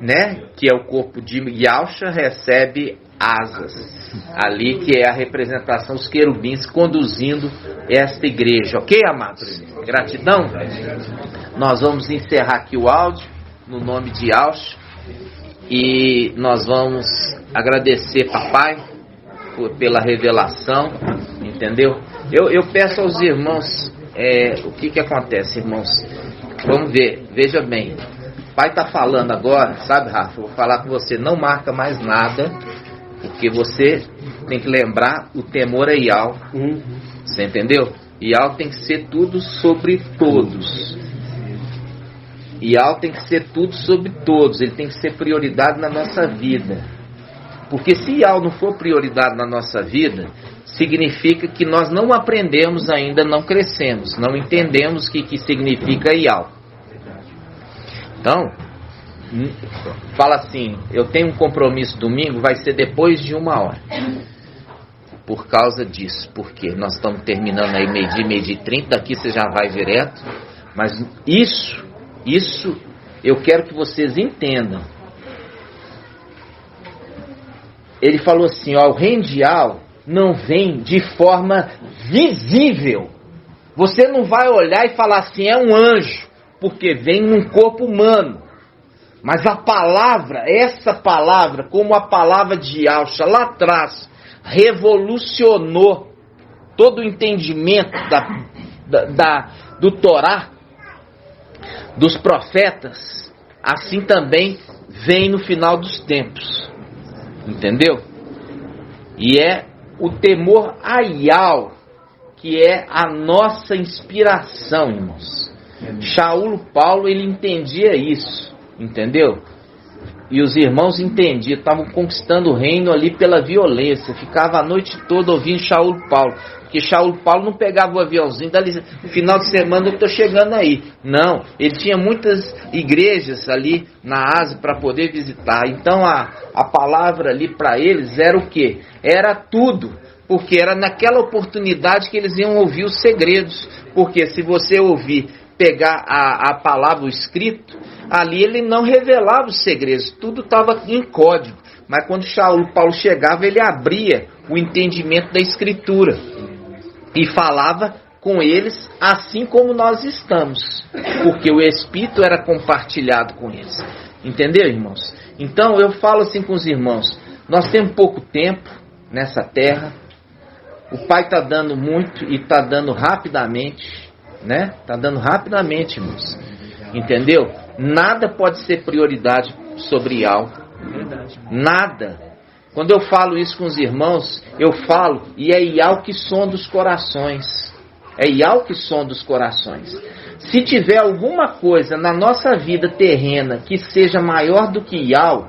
né, que é o corpo de Yahusha, recebe asas. Ali que é a representação, os querubins conduzindo esta igreja. Ok, amados? Gratidão. Nós vamos encerrar aqui o áudio, no nome de Yahusha. E nós vamos agradecer, papai, pela revelação, entendeu? Eu peço aos irmãos, o que acontece, irmãos? Vamos ver, veja bem. O pai está falando agora, sabe, Rafa? Eu vou falar com você, não marca mais nada, porque você tem que lembrar, o temor é Yahweh. Você entendeu? Yahweh tem que ser tudo sobre todos. Yahweh tem que ser tudo sobre todos. Ele tem que ser prioridade na nossa vida. Porque se Yahweh não for prioridade na nossa vida, significa que nós não aprendemos ainda, não crescemos, não entendemos o que significa Yahweh. Então, fala assim, eu tenho um compromisso domingo, vai ser depois de 1h. Por causa disso, porque nós estamos terminando aí meio-dia e 30, aqui você já vai direto. Mas isso eu quero que vocês entendam. Ele falou assim, ó, o reino de Yahweh não vem de forma visível. Você não vai olhar e falar assim, é um anjo, porque vem num corpo humano. Mas a palavra, essa palavra, como a palavra de Yahusha lá atrás, revolucionou todo o entendimento do Torá, dos profetas, assim também vem no final dos tempos. Entendeu? E é o temor a Yahweh que é a nossa inspiração, irmãos. Shaul Paulo, ele entendia isso, entendeu? E os irmãos entendiam, estavam conquistando o reino ali pela violência, ficava a noite toda ouvindo Shaul Paulo, porque Shaul Paulo não pegava o aviãozinho, dali, final de semana eu estou chegando aí. Não, ele tinha muitas igrejas ali na Ásia para poder visitar. Então a palavra ali para eles era o quê? Era tudo, porque era naquela oportunidade que eles iam ouvir os segredos. Porque se você ouvir, pegar a palavra, o escrito, ali ele não revelava os segredos, tudo estava em código. Mas quando Shaul Paulo chegava, ele abria o entendimento da escritura e falava com eles assim como nós estamos, porque o Espírito era compartilhado com eles. Entendeu, irmãos? Então eu falo assim com os irmãos, nós temos pouco tempo nessa terra, o Pai está dando muito e está dando rapidamente, né? Está dando rapidamente, irmãos. Entendeu? Nada pode ser prioridade sobre Yahweh. Nada. Quando eu falo isso com os irmãos, eu falo, e é Yahweh que sonda os corações. É Yahweh que sonda os corações. Se tiver alguma coisa na nossa vida terrena que seja maior do que Yahweh,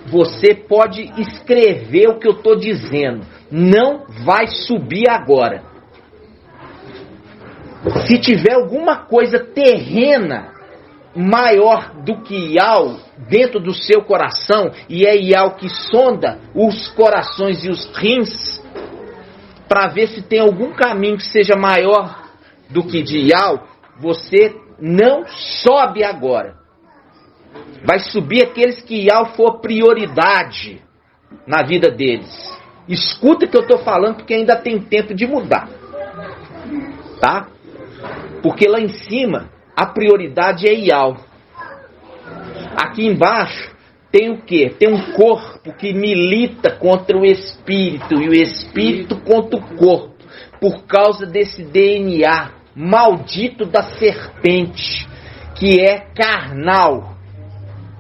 você pode escrever o que eu estou dizendo. Não vai subir agora. Se tiver alguma coisa terrena maior do que Yahweh dentro do seu coração, e é Yahweh que sonda os corações e os rins para ver se tem algum caminho que seja maior do que de Yahweh, você não sobe agora. Vai subir aqueles que Yahweh for prioridade na vida deles. Escuta o que eu estou falando, porque ainda tem tempo de mudar, tá? Porque lá em cima a prioridade é Yahweh. Aqui embaixo tem o quê? Tem um corpo que milita contra o espírito, e o espírito contra o corpo, por causa desse DNA maldito da serpente, que é carnal,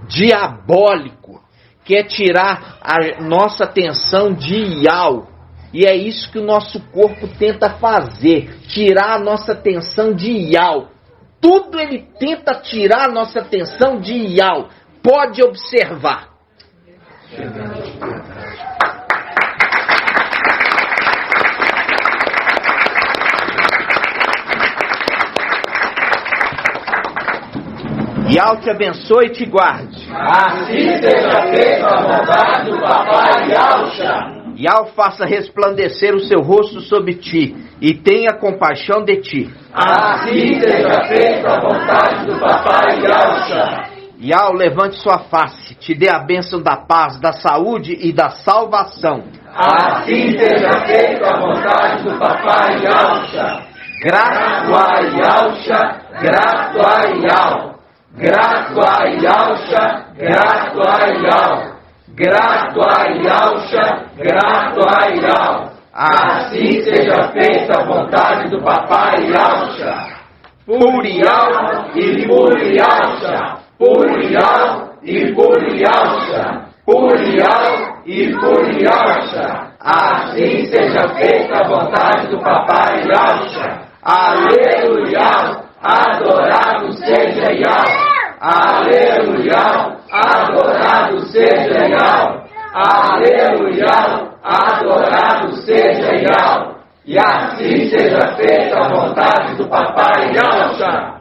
diabólico, quer tirar a nossa atenção de Yahweh. E é isso que o nosso corpo tenta fazer, tirar a nossa atenção de Yahweh. Tudo ele tenta tirar a nossa atenção de Yahweh. Pode observar. Yahweh te abençoe e te guarde. Assim seja feita a vontade do Papai Yahusha. Yahweh faça resplandecer o seu rosto sobre ti e tenha compaixão de ti. Assim seja feita a vontade do Papai Yahshua. Yahweh levante sua face, te dê a bênção da paz, da saúde e da salvação. Assim seja feita a vontade do Papai Yahshua. Grato a Yahshua, grato a Yahweh. Grato a Yahshua, grato a Yahweh. Grato a Yahshua, grato a Yahweh. Assim seja feita a vontade do Papai Yahshua. Por Yahweh e por Yahshua. Por Yahweh e por Yahshua. Por Yahweh e por Yahshua. Assim seja feita a vontade do Papai Yahshua. Aleluia, adorado seja Yahweh. Aleluia, adorado seja Yahweh. Aleluia, adorado seja Yahweh. E assim seja feita a vontade do Papai Yahshua.